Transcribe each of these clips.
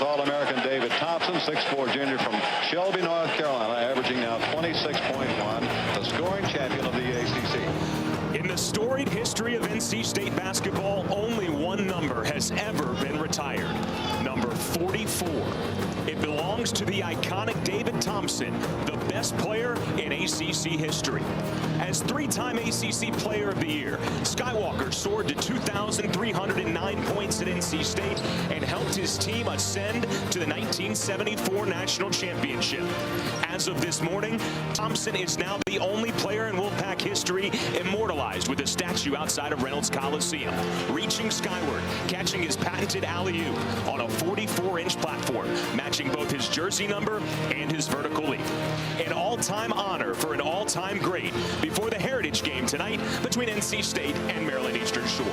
All-American David Thompson, 6'4" junior from Shelby, North Carolina, averaging now 26.1, the scoring champion of the ACC. In the storied history of NC State basketball, only one number has ever been retired. Number 44. It belongs to the iconic David Thompson, the best player in ACC history. As three-time ACC Player of the Year, Skywalker soared to 2,309 points at NC State and helped his team ascend to the 1974 National Championship. As of this morning, Thompson is now the only player in Wolfpack history immortalized with a statue outside of Reynolds Coliseum, reaching skyward, catching his patented alley-oop on a 44-inch platform, matching both his jersey number and his vertical leap. An all-time honor for an all-time great before the Heritage game tonight between NC State and Maryland Eastern Shore.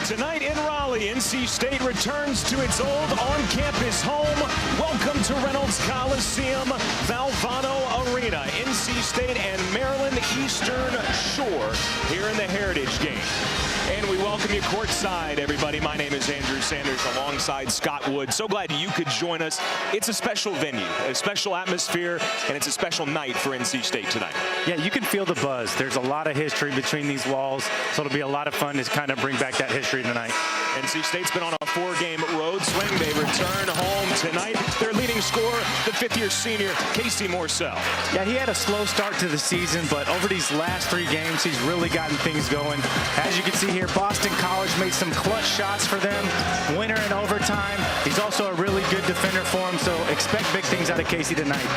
Tonight in Raleigh, NC State returns to its old on-campus home. Welcome to Reynolds Coliseum, Valvano Arena. NC State and Maryland Eastern Shore here in the Heritage game. And we welcome you courtside, everybody. My name is Andrew Sanders alongside Scott Wood. So glad you could join us. It's a special venue, a special atmosphere, and it's a special night for NC State tonight. Yeah, you can feel the buzz. There's a lot of history between these walls, so it'll be a lot of fun to kind of bring back that history tonight. NC State's been on a 4-game road swing. They return home tonight. Their leading scorer, the fifth-year senior, Casey Morsell. Yeah, he had a slow start to the season, but over these last 3 games, he's really gotten things going. As you can see here, Boston College made some clutch shots for them, winner in overtime. He's also a really good defender for him, so expect big things out of Casey tonight.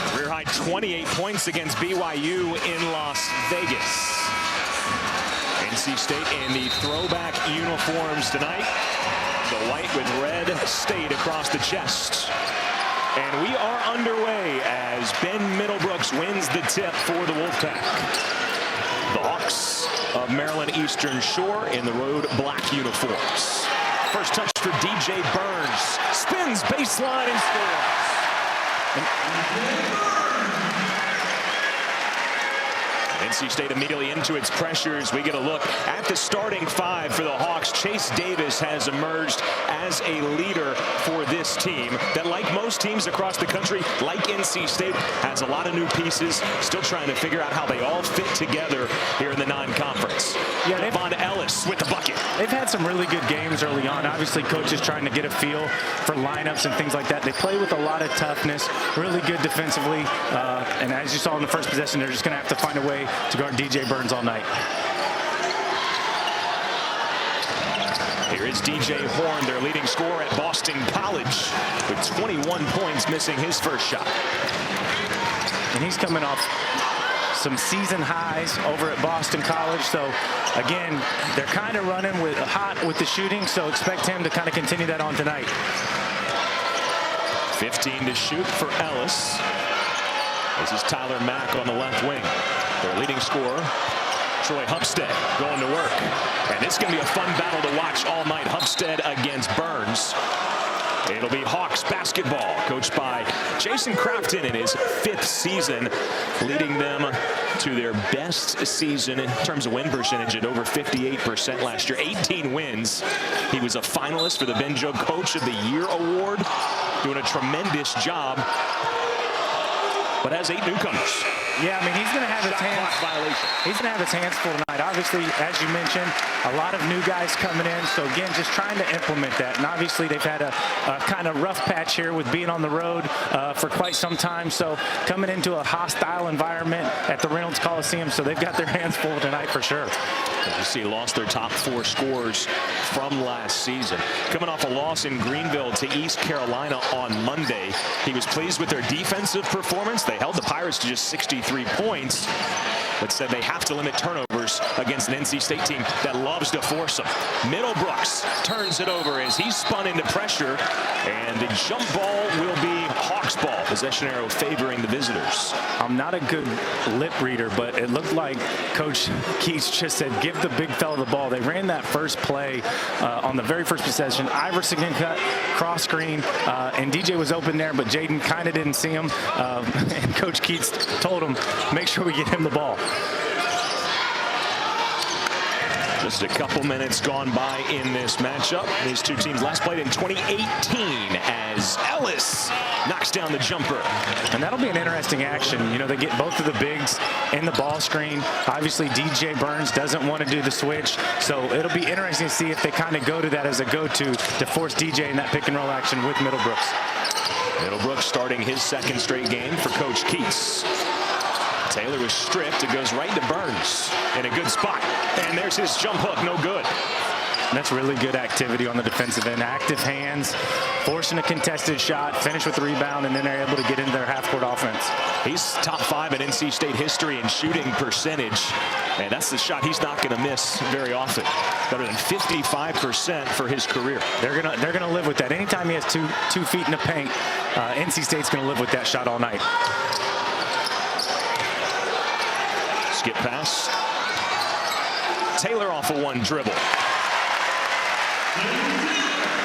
Career high 28 points against BYU in Las Vegas. NC State in the throwback uniforms tonight. The white with red state across the chest. And we are underway as Ben Middlebrooks wins the tip for the Wolfpack. The Hawks of Maryland Eastern Shore in the road black uniforms. First touch for DJ Burns. Spins baseline and scores. NC State immediately into its pressures. We get a look at the starting 5 for the Hawks. Chase Davis has emerged as a leader for this team that, like most teams across the country, like NC State, has a lot of new pieces, still trying to figure out how they all fit together here in the non-conference. Yeah, Devon Ellis with the bucket. They've had some really good games early on. Obviously, coaches trying to get a feel for lineups and things like that. They play with a lot of toughness, really good defensively, and as you saw in the first possession, they're just going to have to find a way to guard DJ Burns all night. Here is DJ Horn, their leading scorer at Boston College, with 21 points, missing his first shot. And he's coming off some season highs over at Boston College. So again, they're kind of running hot with the shooting, so expect him to kind of continue that on tonight. 15 to shoot for Ellis. This is Tyler Mack on the left wing. Their leading scorer, Troy Hupstead, going to work. And it's going to be a fun battle to watch all night. Hupstead against Burns. It'll be Hawks basketball, coached by Jason Crafton in his 5th season, leading them to their best season in terms of win percentage at over 58% last year. 18 wins. He was a finalist for the Ben Joe Coach of the Year award, doing a tremendous job, but has 8 newcomers. Yeah, I mean, he's going to have his hands. He's going to have his hands full tonight. Obviously, as you mentioned, a lot of new guys coming in. So again, just trying to implement that. And obviously, they've had a kind of rough patch here with being on the road for quite some time. So coming into a hostile environment at the Reynolds Coliseum. So they've got their hands full tonight for sure. As you see, lost their top 4 scorers from last season. Coming off a loss in Greenville to East Carolina on Monday. He was pleased with their defensive performance. They held the Pirates to just 63 points, but said they have to limit turnovers against an NC State team that loves to force them. Middlebrooks turns it over as he's spun into pressure, and the jump ball will be Hawks ball. Possession arrow favoring the visitors. I'm not a good lip reader, but it looked like Coach Keats just said, give the big fella the ball. They ran that first play on the very first possession. Iverson can cut, cross screen, and DJ was open there, but Jaden kind of didn't see him. And Coach Keats told him, make sure we get him the ball. Just a couple minutes gone by in this matchup. These two teams last played in 2018 as Ellis knocks down the jumper. And that'll be an interesting action. You know, they get both of the bigs in the ball screen. Obviously, DJ Burns doesn't want to do the switch, so it'll be interesting to see if they kind of go to that as a go-to to force DJ in that pick and roll action with Middlebrooks. Middlebrooks starting his second straight game for Coach Keats. Taylor was stripped. It goes right to Burns in a good spot. And there's his jump hook. No good. And that's really good activity on the defensive end. Active hands, forcing a contested shot, finish with the rebound, and then they're able to get into their half-court offense. He's top 5 in NC State history in shooting percentage. And that's the shot he's not going to miss very often. Better than 55% for his career. They're gonna live with that. Anytime he has two feet in the paint, NC State's going to live with that shot all night. Skip pass. Taylor off of one dribble.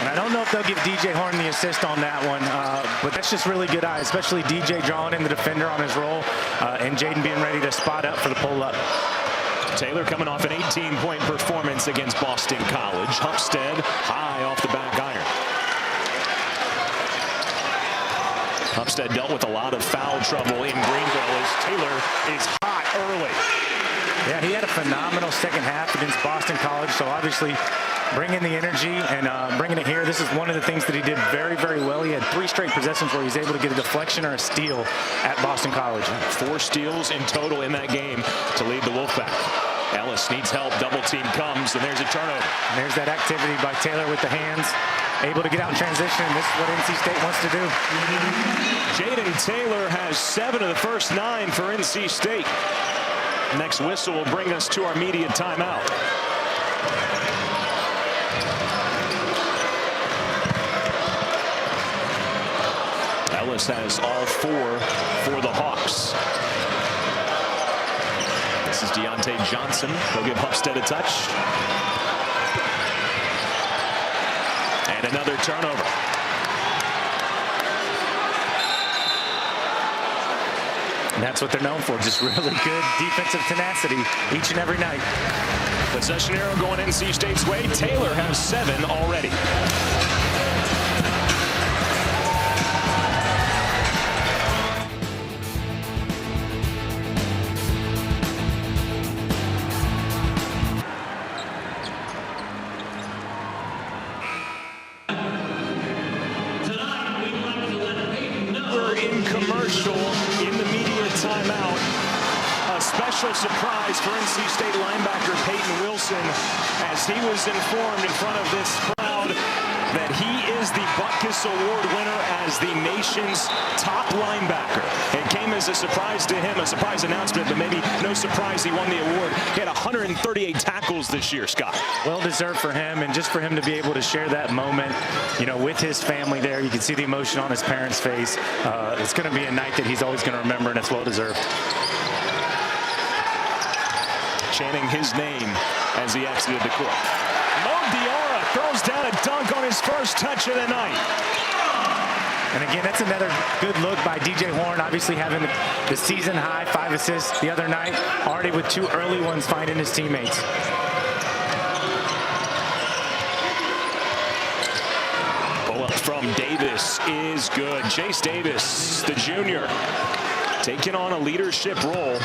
And I don't know if they'll give DJ Horn the assist on that one, but that's just really good eye, especially DJ drawing in the defender on his roll, and Jaden being ready to spot up for the pull-up. Taylor coming off an 18-point performance against Boston College. Hupstead high off the back iron. Hupstead dealt with a lot of foul trouble in Greenville as Taylor is hot early. Yeah, he had a phenomenal second half against Boston College, so obviously bringing the energy and bringing it here. This is one of the things that he did very, very well. He had 3 straight possessions where he's able to get a deflection or a steal at Boston College. 4 steals in total in that game to lead the Wolfpack. Ellis needs help. Double team comes, and there's a turnover. And there's that activity by Taylor with the hands. Able to get out in transition. This is what NC State wants to do. Jaden Taylor has 7 of the first 9 for NC State. Next whistle will bring us to our media timeout. Ellis has all 4 for the Hawks. This is Deontay Johnson. He'll give Hupstead a touch. And another turnover. And that's what they're known for, just really good defensive tenacity each and every night. Possession arrow going NC State's way. Taylor has 7 already. Surprise for NC State linebacker Peyton Wilson as he was informed in front of this crowd that he is the Butkus Award winner as the nation's top linebacker. It came as a surprise to him, a surprise announcement, but maybe no surprise he won the award. He had 138 tackles this year, Scott. Well deserved for him, and just for him to be able to share that moment, you know, with his family there. You can see the emotion on his parents' face. It's going to be a night that he's always going to remember, and it's well deserved. Chanting his name as he exited the court. Mo Diarra throws down a dunk on his first touch of the night. And again, that's another good look by DJ Horn, obviously having the season high 5 assists the other night, already with 2 early ones finding his teammates. Pull up from Davis is good. Chase Davis, the junior, taking on a leadership role.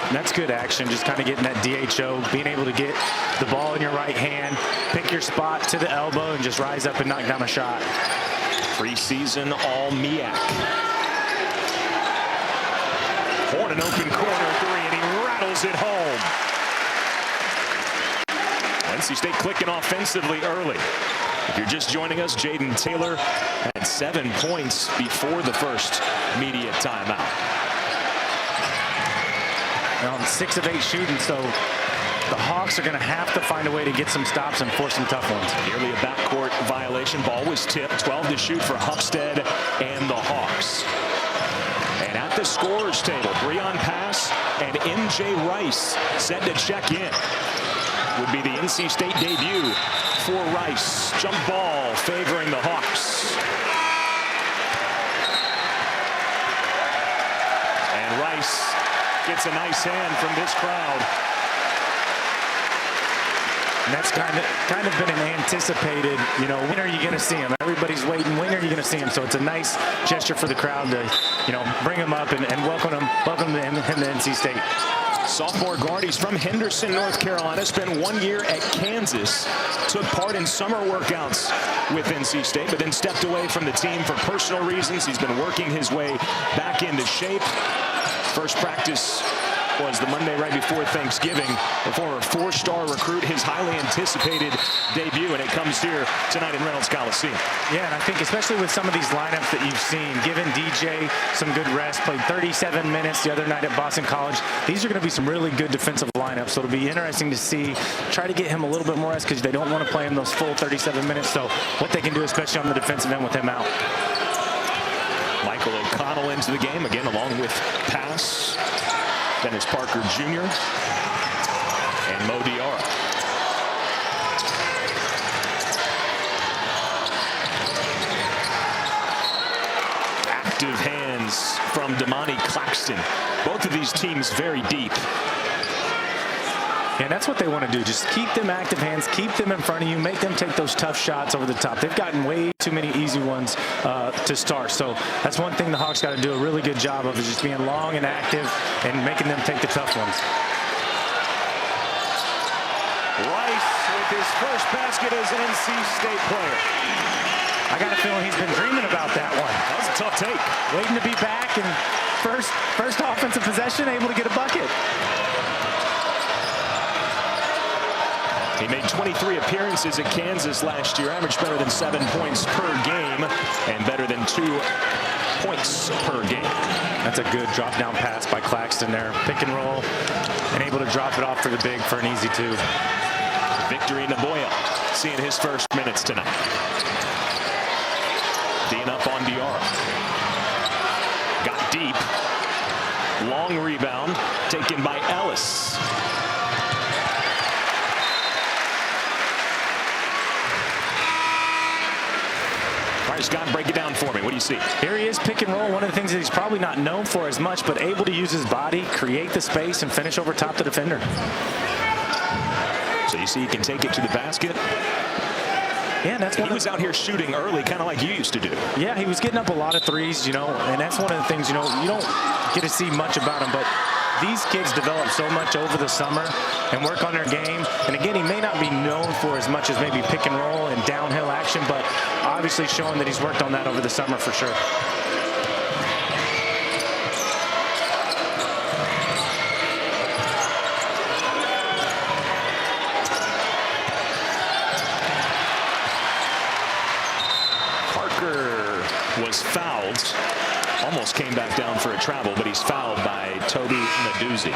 And that's good action, just kind of getting that DHO, being able to get the ball in your right hand, pick your spot to the elbow, and just rise up and knock down a shot. Preseason All-MEAC. Horn an open corner 3, and he rattles it home. NC State clicking offensively early. If you're just joining us, Jaden Taylor had 7 points before the first media timeout. On 6 of 8 shooting, so the Hawks are going to have to find a way to get some stops and force some tough ones. Nearly a backcourt violation. Ball was tipped. 12 to shoot for Hupstead and the Hawks. And at the scorer's table, 3 on pass, and MJ Rice set to check in. Would be the NC State debut for Rice. Jump ball favoring the Hawks. And Rice gets a nice hand from this crowd. And that's kind of been an anticipated, when are you going to see him? Everybody's waiting. When are you going to see him? So it's a nice gesture for the crowd to, bring him up and welcome him to NC State. Sophomore guard, he's from Henderson, North Carolina, spent 1 year at Kansas, took part in summer workouts with NC State, but then stepped away from the team for personal reasons. He's been working his way back into shape. First practice was the Monday right before Thanksgiving. The former 4-star recruit, his highly anticipated debut, and it comes here tonight in Reynolds Coliseum. Yeah, and I think especially with some of these lineups that you've seen, giving DJ some good rest, played 37 minutes the other night at Boston College. These are going to be some really good defensive lineups, so it'll be interesting to see, try to get him a little bit more rest because they don't want to play him those full 37 minutes, so what they can do, especially on the defensive end with him out. Michael O'Connell into the game, again along with Pass. Dennis Parker Jr. and Mo Diarra. Active hands from Damani Claxton. Both of these teams very deep. And that's what they want to do. Just keep them active hands, keep them in front of you, make them take those tough shots over the top. They've gotten way too many easy ones to start. So that's one thing the Hawks got to do a really good job of, is just being long and active and making them take the tough ones. Rice with his first basket as an NC State player. I got a feeling he's been dreaming about that one. That was a tough take. Waiting to be back and first offensive possession, able to get a bucket. He made 23 appearances at Kansas last year, averaged better than 7 points per game and better than 2 points per game. That's a good drop-down pass by Claxton there. Pick and roll and able to drop it off for the big for an easy 2. Victory Naboya seeing his first minutes tonight. Dean up on Diarra. Got deep. Long rebound taken by Ellis. All right, Scott, break it down for me. What do you see? Here he is, pick and roll. One of the things that he's probably not known for as much, but able to use his body, create the space, and finish over top the defender. So you see he can take it to the basket. Yeah, that's he was out here shooting early, kind of like you used to do. Yeah, he was getting up a lot of threes, and that's one of the things, you don't get to see much about him, but these kids develop so much over the summer and work on their game. And again, he may not be known for as much as maybe pick and roll and downhill action, but obviously showing that he's worked on that over the summer for sure. Was fouled, almost came back down for a travel, but he's fouled by Toby Naduzzi.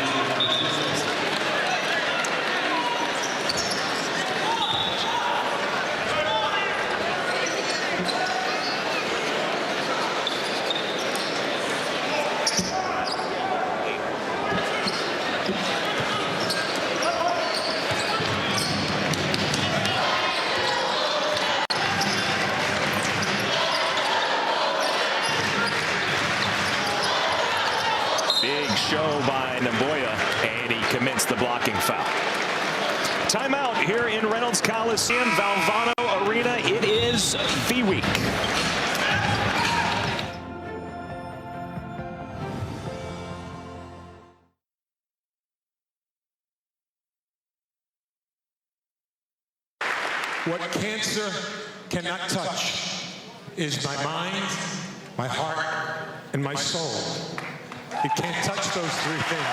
Show by Naboya, and he commits the blocking foul. Timeout here in Reynolds Coliseum, Valvano Arena. It is V-Week. What cancer cannot touch is my mind, my heart, and my soul. It can't touch those 3 things.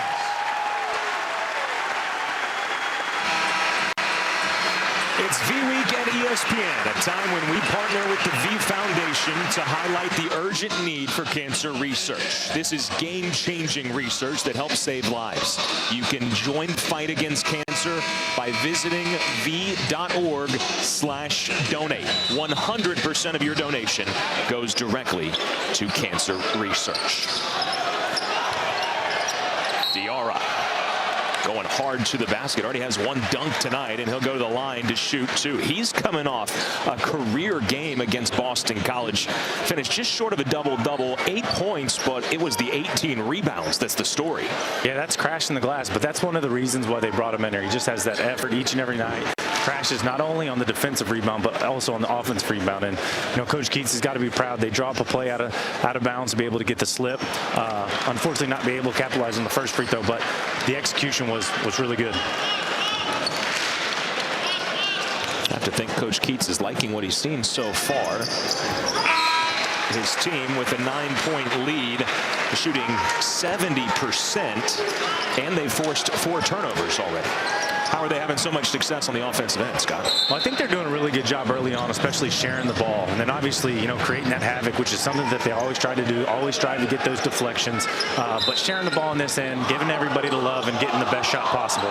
It's V-Week at ESPN, a time when we partner with the V Foundation to highlight the urgent need for cancer research. This is game-changing research that helps save lives. You can join the fight against cancer by visiting v.org/donate. 100% of your donation goes directly to cancer research. Diarra going hard to the basket. Already has 1 dunk tonight, and he'll go to the line to shoot 2. He's coming off a career game against Boston College. Finished just short of a double-double, 8 points, but it was the 18 rebounds that's the story. Yeah, that's crashing the glass, but that's one of the reasons why they brought him in there. He just has that effort each and every night. crashes not only on the defensive rebound, but also on the offensive rebound. And, Coach Keats has got to be proud. They draw up a play out of bounds to be able to get the slip. Unfortunately, not be able to capitalize on the first free throw, but the execution was really good. I have to think Coach Keats is liking what he's seen so far. His team with a 9-point lead, shooting 70%, and they forced 4 turnovers already. How are they having so much success on the offensive end, Scott? Well, I think they're doing a really good job early on, especially sharing the ball. And then obviously, creating that havoc, which is something that they always try to do, always try to get those deflections. But sharing the ball on this end, giving everybody the love and getting the best shot possible.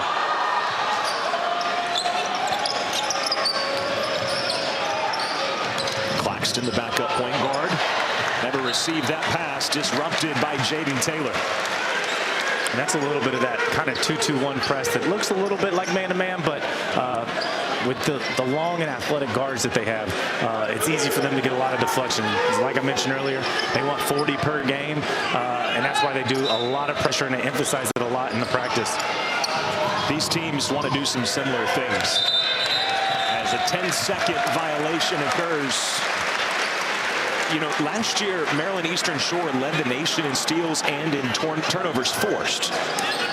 Claxton, the backup point guard. Never received that pass, disrupted by Jaden Taylor. And that's a little bit of that kind of 2-2-1 press that looks a little bit like man-to-man, but with the long and athletic guards that they have, it's easy for them to get a lot of deflection. Like I mentioned earlier, they want 40 per game, and that's why they do a lot of pressure, and they emphasize it a lot in the practice. These teams want to do some similar things. As a 10-second violation occurs. Last year, Maryland Eastern Shore led the nation in steals and in turnovers forced.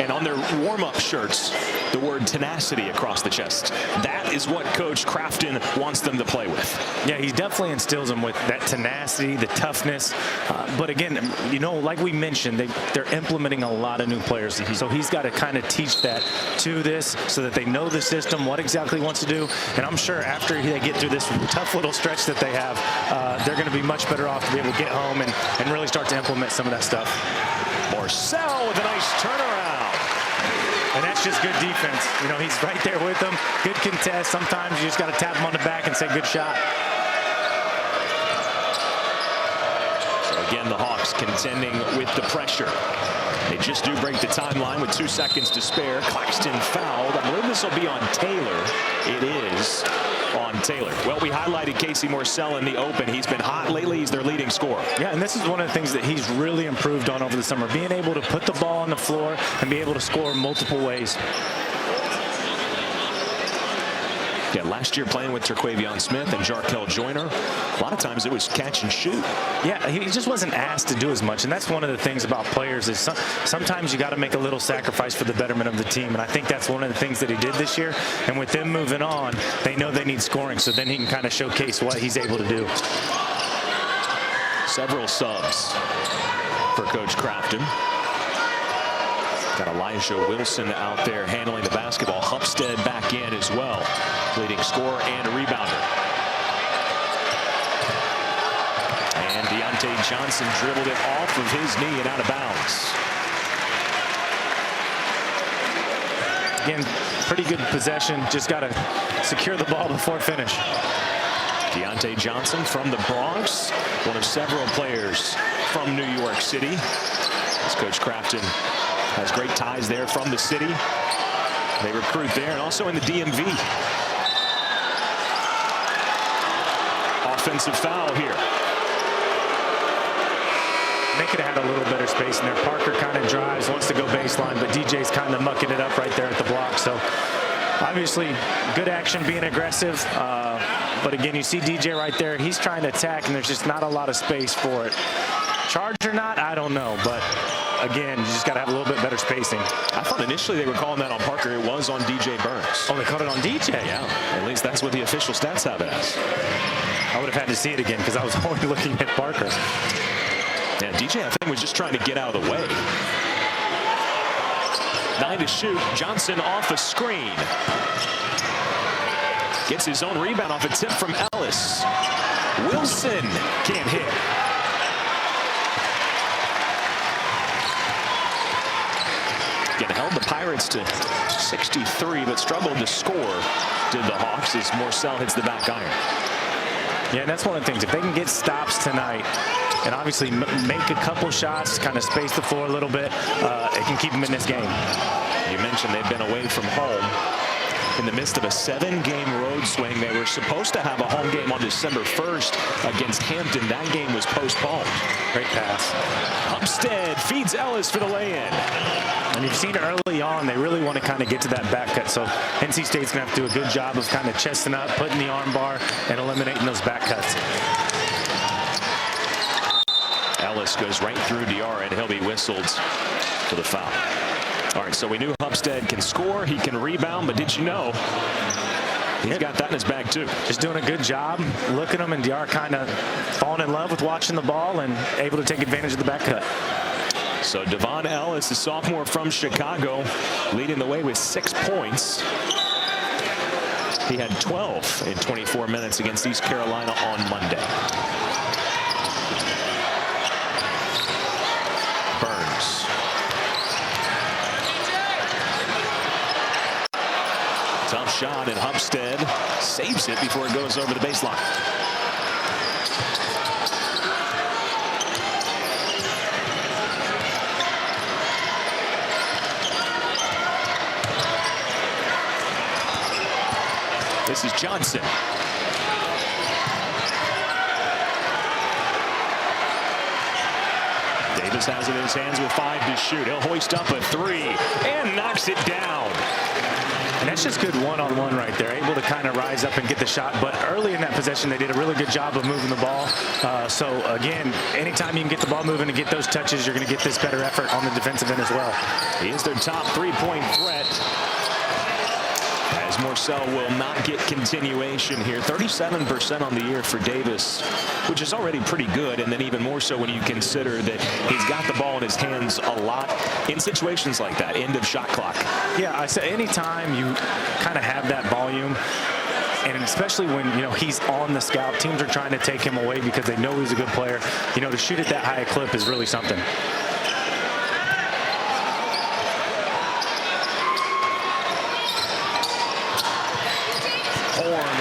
And on their warm-up shirts, the word tenacity across the chest. That is what Coach Crafton wants them to play with. Yeah, he definitely instills them with that tenacity, the toughness. But again, like we mentioned, they're implementing a lot of new players. So he's got to kind of teach that to this so that they know the system, what exactly he wants to do. And I'm sure after they get through this tough little stretch that they have, they're going to be much better off to be able to get home and really start to implement some of that stuff. Morcell with a nice turnaround. And that's just good defense. He's right there with them. Good contest. Sometimes you just got to tap him on the back and say good shot. So again, the Hawks contending with the pressure. They just do break the timeline with 2 seconds to spare. Claxton fouled. I believe this will be on Taylor. It is on Taylor. Well, we highlighted Casey Morcell in the open. He's been hot lately. He's their leading scorer. Yeah, and this is one of the things that he's really improved on over the summer, being able to put the ball on the floor and be able to score multiple ways. Yeah, last year playing with Terquavion Smith and Jarkel Joyner, a lot of times it was catch and shoot. Yeah, he just wasn't asked to do as much, and that's one of the things about players is sometimes you got to make a little sacrifice for the betterment of the team, and I think that's one of the things that he did this year. And with them moving on, they know they need scoring, so then he can kind of showcase what he's able to do. Several subs for Coach Crafton. Got Elijah Wilson out there handling the basketball. Hupstead back in as well. Leading scorer and a rebounder. And Deontay Johnson dribbled it off of his knee and out of bounds. Again, pretty good possession. Just got to secure the ball before finish. Deontay Johnson from the Bronx, one of several players from New York City. As Coach Crafton has great ties there from the city. They recruit there and also in the DMV. Offensive foul here. They could have had a little better space in there. Parker kind of drives, wants to go baseline, but DJ's kind of mucking it up right there at the block. So obviously good action, being aggressive. But again, you see DJ right there. He's trying to attack, and there's just not a lot of space for it. Charged or not, I don't know. But again, you just got to have a little bit better spacing. I thought initially they were calling that on Parker. It was on DJ Burns. Oh, they called it on DJ? Yeah, at least that's what the official stats have it as. I would have had to see it again because I was only looking at Parker. Yeah, DJ, I think, was just trying to get out of the way. 9 to shoot. Johnson off a screen. Gets his own rebound off a tip from Ellis. Wilson can't hit. Again, held the Pirates to 63, but struggled to score, did the Hawks, as Morcell hits the back iron. Yeah, and that's one of the things. If they can get stops tonight and obviously make a couple shots, kind of space the floor a little bit, it can keep them in this game. You mentioned they've been away from home. in the midst of a 7-game road swing. They were supposed to have a home game on December 1st against Hampton. That game was postponed. Great pass. Upstead feeds Ellis for the lay-in. And you've seen early on, they really want to kind of get to that back cut. So NC State's going to have to do a good job of kind of chesting up, putting the arm bar, and eliminating those back cuts. Ellis goes right through Diarra, and he'll be whistled for the foul. All right, so we knew Upstead can score, he can rebound, but did you know he's got that in his bag too? Just doing a good job. Look at him, and Diarra kind of falling in love with watching the ball and able to take advantage of the back cut. So Devon Ellis, the sophomore from Chicago, leading the way with 6 points. He had 12 in 24 minutes against East Carolina on Monday. Burns. Tough shot, and Upstead saves it before it goes over the baseline. This is Johnson. Davis has it in his hands with 5 to shoot. He'll hoist up a 3 and knocks it down. And that's just good one-on-one right there. Able to kind of rise up and get the shot. But early in that possession, they did a really good job of moving the ball. So, again, anytime you can get the ball moving and get those touches, you're going to get this better effort on the defensive end as well. He is their top 3-point threat. As Morsell will not get continuation here. 37% on the year for Davis, which is already pretty good, and then even more so when you consider that he's got the ball in his hands a lot in situations like that, end of shot clock. Yeah, I said anytime you kind of have that volume, and especially when, you know, he's on the scout, teams are trying to take him away because they know he's a good player. You know, to shoot at that high a clip is really something.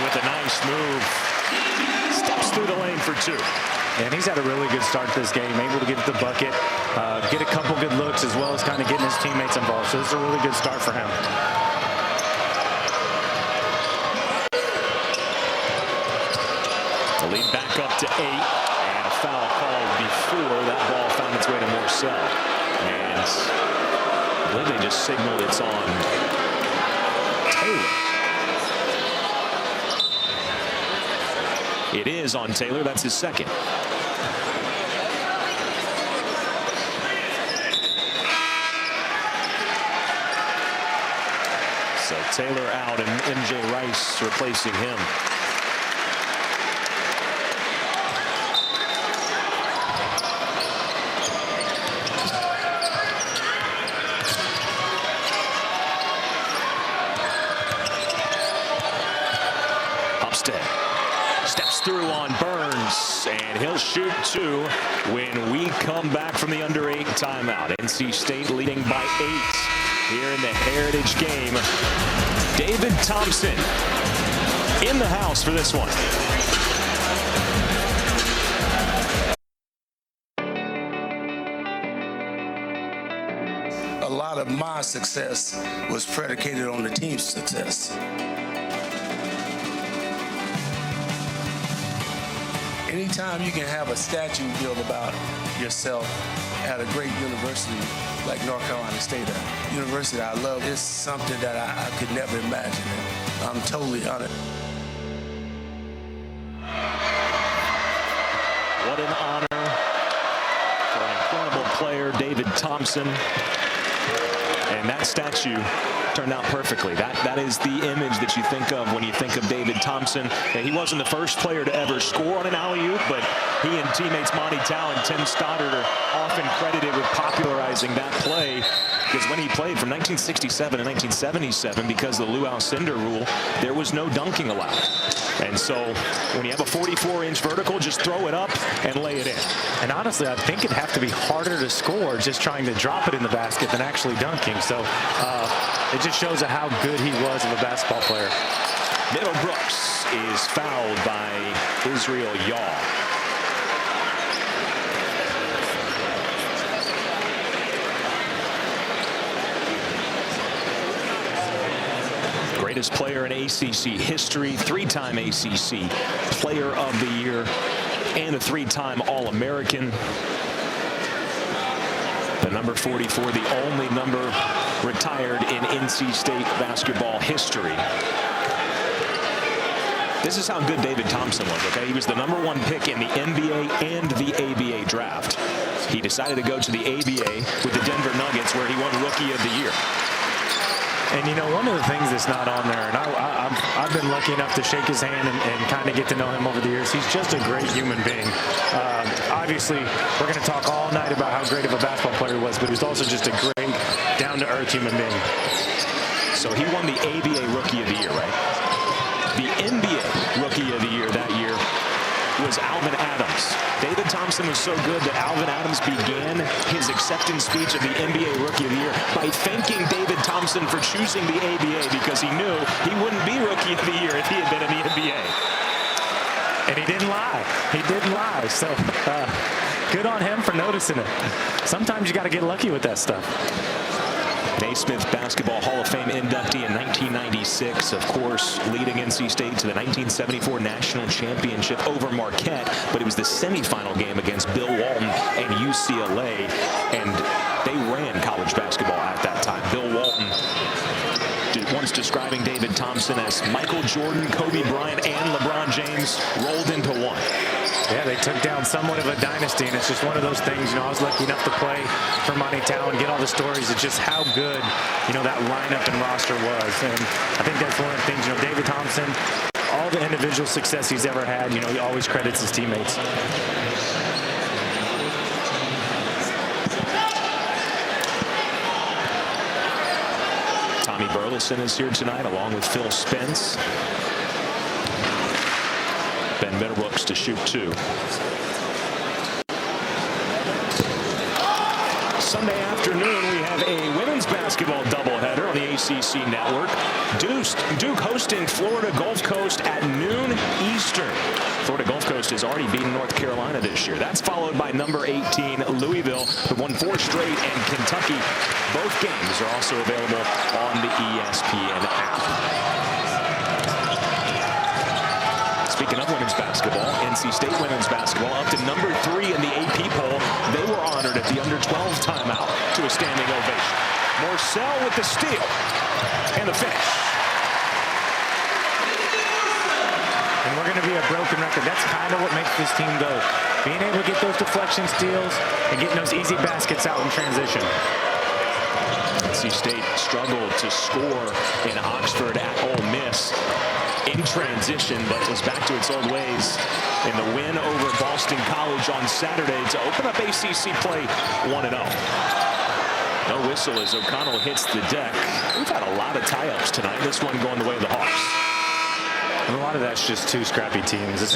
With a nice move, steps through the lane for 2. And he's had a really good start to this game, able to get the bucket, get a couple good looks, as well as kind of getting his teammates involved. So this is a really good start for him. The lead back up to 8, and a foul called before that ball found its way to Morsell. And I believe they just signaled it's on Taylor. It is on Taylor. That's his second. So Taylor out and MJ Rice replacing him. Upstead steps through on Burns, and he'll shoot 2 when we come back from the under 8 timeout. NC State leading by 8 here in the Heritage game. David Thompson in the house for this one. A lot of my success was predicated on the team's success. Anytime you can have a statue built about yourself at a great university like North Carolina State, a university I love, is something that I could never imagine. I'm totally honored. What an honor for an incredible player, David Thompson. And that statue turned out perfectly. That is the image that you think of when you think of David Thompson. And he wasn't the first player to ever score on an alley-oop, but he and teammates Monty Tao and Tim Stoddard are often credited with popularizing that play, because when he played from 1967 to 1977, because of the Lou Alcindor rule, there was no dunking allowed. And so when you have a 44-inch vertical, just throw it up and lay it in. And honestly, I think it'd have to be harder to score just trying to drop it in the basket than actually dunking. So it just shows how good he was of a basketball player. Middlebrooks is fouled by Israel Yaw. Great greatest player in ACC history, 3-time ACC Player of the Year, and a 3-time All-American. The number 44, the only number retired in NC State basketball history. This is how good David Thompson was, okay? He was the number 1 pick in the NBA and the ABA draft. He decided to go to the ABA with the Denver Nuggets, where he won Rookie of the Year. And, you know, one of the things that's not on there, and I've been lucky enough to shake his hand and kind of get to know him over the years. He's just a great human being. Obviously, we're going to talk all night about how great of a basketball player he was, but he's also just a great, down-to-earth human being. So he won the ABA Rookie of the Year, right? The NBA Rookie of the Year that year was Alvin Adams. David Thompson was so good that Alvin Adams began his acceptance speech of the NBA Rookie of the Year by thanking David Thompson for choosing the ABA, because he knew he wouldn't be Rookie of the Year if he had been in the NBA. And he didn't lie. He didn't lie. So good on him for noticing it. Sometimes you got to get lucky with that stuff. Naismith Basketball Hall of Fame inductee in 1996, of course, leading NC State to the 1974 National Championship over Marquette, but it was the semifinal game against Bill Walton and UCLA, and they ran college basketball at that time. Bill Walton once describing David Thompson as Michael Jordan, Kobe Bryant, and LeBron James rolled into one. Yeah, they took down somewhat of a dynasty, and it's just one of those things. You know, I was lucky enough to play for Monty Town and get all the stories of just how good, you know, that lineup and roster was. And I think that's one of the things, you know, David Thompson, all the individual success he's ever had, you know, he always credits his teammates. Tommy Burleson is here tonight, along with Phil Spence. Ben Middlebrooks to shoot 2. Sunday afternoon, we have a women's basketball doubleheader on the ACC network. Duke hosting Florida Gulf Coast at noon Eastern. Florida Gulf Coast has already beaten North Carolina this year. That's followed by number 18, Louisville, who won 4 straight, and Kentucky. Both games are also available on the ESPN app. Speaking of women's basketball, NC State women's basketball up to number 3 in the AP poll. They were honored at the under-12 timeout to a standing ovation. Morcell with the steal and the finish. And we're going to be a broken record. That's kind of what makes this team go. Being able to get those deflection steals and getting those easy baskets out in transition. NC State struggled to score in Oxford at Ole Miss in transition, but was back to its old ways in the win over Boston College on Saturday to open up ACC play 1-0. No whistle as O'Connell hits the deck. We've had a lot of tie-ups tonight. This one going the way of the Hawks. And a lot of that's just 2 scrappy teams.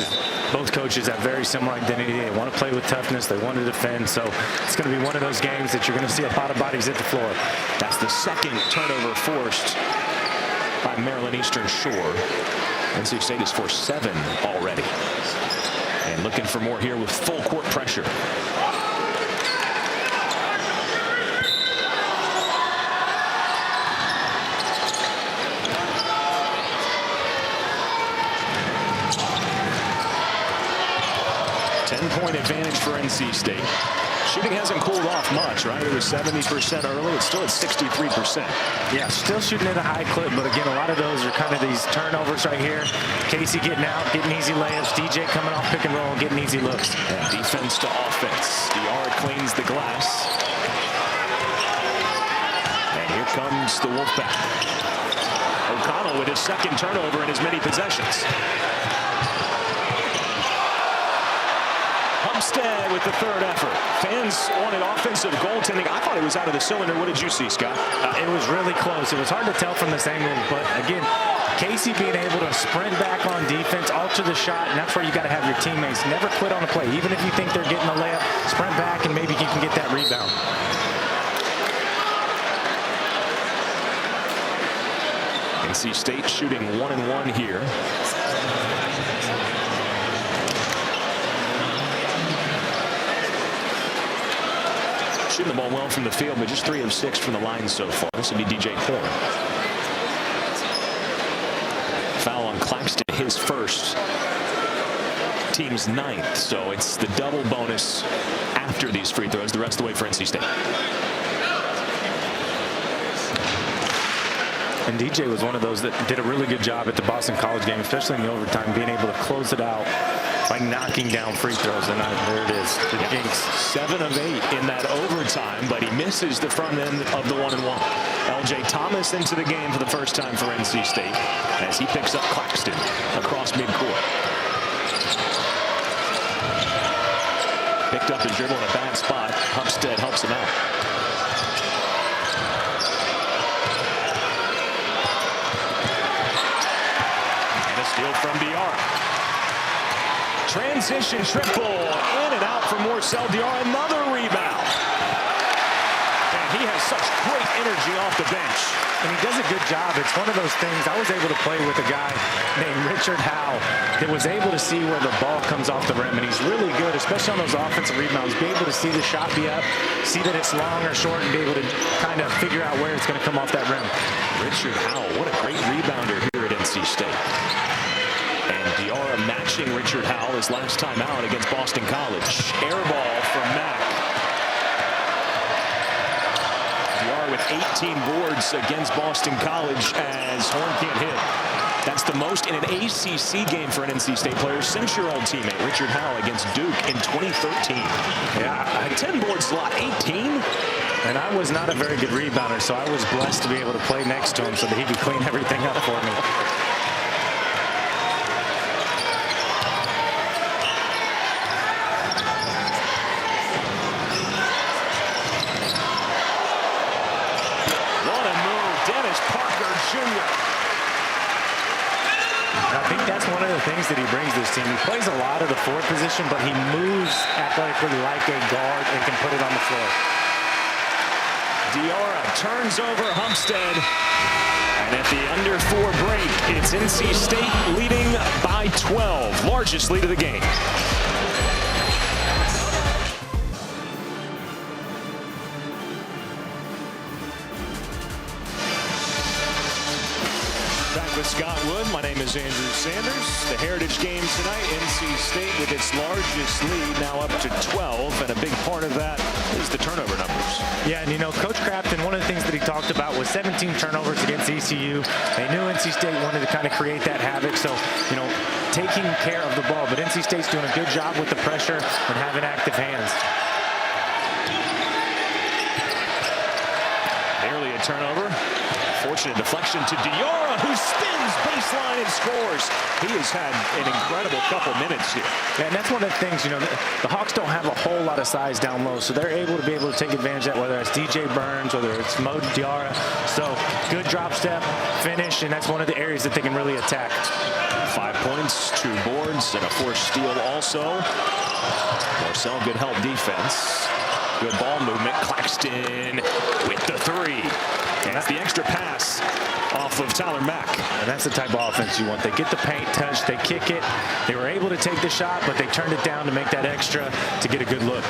Both coaches have very similar identity. They want to play with toughness. They want to defend. So it's going to be one of those games that you're going to see a lot of bodies hit the floor. That's the second turnover forced by Maryland Eastern Shore. NC State has forced 7 already. And looking for more here with full court pressure. Ten-point advantage for NC State. Shooting hasn't cooled off much, right? It was 70% early. It's still at 63%. Yeah, still shooting at a high clip, but again, a lot of those are kind of these turnovers right here. Casey getting out, getting easy layups. DJ coming off pick and roll, getting easy looks. Yeah, defense to offense. DR cleans the glass. And here comes the Wolfpack. O'Connell with his second turnover in as many possessions. Umstead with the third effort. Fans wanted offensive goaltending. I thought it was out of the cylinder. What did you see, Scott? It was really close. It was hard to tell from this angle, but again, Casey being able to sprint back on defense, alter the shot, and that's where you got to have your teammates. Never quit on a play. Even if you think they're getting a layup, sprint back and maybe you can get that rebound. NC State shooting 1-1 here. Shooting the ball well from the field, but just 3 of 6 from the line so far. This would be DJ Horn. Foul on Claxton, his first, team's 9th. So it's the double bonus after these free throws the rest of the way for NC State. And DJ was one of those that did a really good job at the Boston College game, especially in the overtime, being able to close it out by knocking down free throws. And there it is, the Jinx. 7 of 8 in that overtime, but he misses the front end of the 1-and-1. LJ Thomas into the game for the first time for NC State as he picks up Claxton across midcourt. Picked up the dribble in a bad spot. Humpstead helps him out. Steal from Diarra. Transition triple. In and out from Marcel Diarra. Another rebound. And he has such great energy off the bench. And he does a good job. It's one of those things. I was able to play with a guy named Richard Howell that was able to see where the ball comes off the rim. And he's really good, especially on those offensive rebounds. Be able to see the shot be up, see that it's long or short, and be able to kind of figure out where it's going to come off that rim. Richard Howell, what a great rebounder here at NC State. And Diarra matching Richard Howell his last time out against Boston College. Air ball from Mack. Diarra with 18 boards against Boston College as Horn can't hit. That's the most in an ACC game for an NC State player since your old teammate Richard Howell against Duke in 2013. Yeah, 10 boards slot, 18. And I was not a very good rebounder, so I was blessed to be able to play next to him so that he could clean everything up for me. I think that's one of the things that he brings this team. He plays a lot of the forward position, but he moves athletically like a guard and can put it on the floor. Diarra turns over Humpstead. And at the under 4 break, it's NC State leading by 12. Largest lead of the game. With Scott Wood, my name is Andrew Sanders. The Heritage game tonight, NC State with its largest lead now up to 12, and a big part of that is the turnover numbers. Yeah, and you know, Coach Crafton, one of the things that he talked about was 17 turnovers against ECU. They knew NC State wanted to kind of create that havoc, so, you know, taking care of the ball. But NC State's doing a good job with the pressure and having active hands. Nearly a turnover. Fortunate deflection to Diarra, who spins baseline and scores. He has had an incredible couple minutes here. Yeah, and that's one of the things, you know, the Hawks don't have a whole lot of size down low, so they're able to take advantage of that, whether it's DJ Burns, whether it's Mo Diarra. So good drop step, finish, and that's one of the areas that they can really attack. 5 points, 2 boards, and a forced steal also. Marcel, good help defense. Good ball movement. Claxton with the 3. And that's the extra pass off of Tyler Mack. And that's the type of offense you want. They get the paint touch, they kick it. They were able to take the shot, but they turned it down to make that extra to get a good look.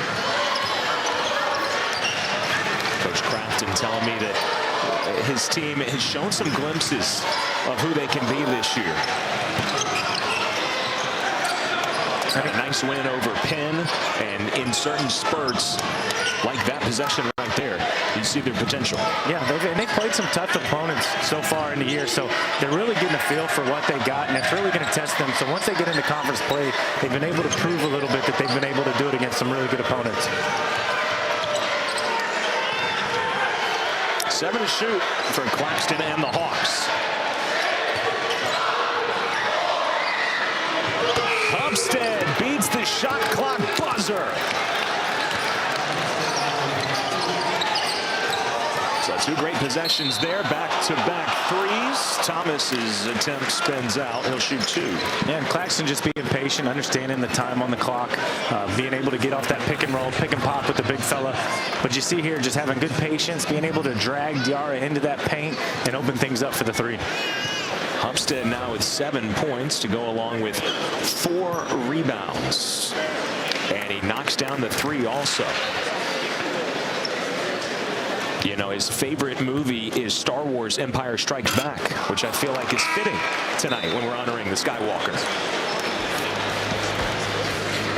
Coach Crafton telling me that his team has shown some glimpses of who they can be this year. A nice win over Penn, and in certain spurts, like that possession right there, you see their potential. Yeah, they've played some tough opponents so far in the year, so they're really getting a feel for what they got, and it's really going to test them. So once they get into conference play, they've been able to prove a little bit that they've been able to do it against some really good opponents. 7 to shoot for Claxton and the Hawks. Humpstead beats the shot clock buzzer. So 2 great possessions there, back-to-back threes. Thomas's attempt spins out. He'll shoot 2. Yeah, and Claxton just being patient, understanding the time on the clock, being able to get off that pick and roll, pick and pop with the big fella. But you see here, just having good patience, being able to drag Diarra into that paint and open things up for the 3. Humpstead now with 7 points to go along with 4 rebounds. And he knocks down the 3 also. You know, his favorite movie is Star Wars Empire Strikes Back, which I feel like is fitting tonight when we're honoring the Skywalker.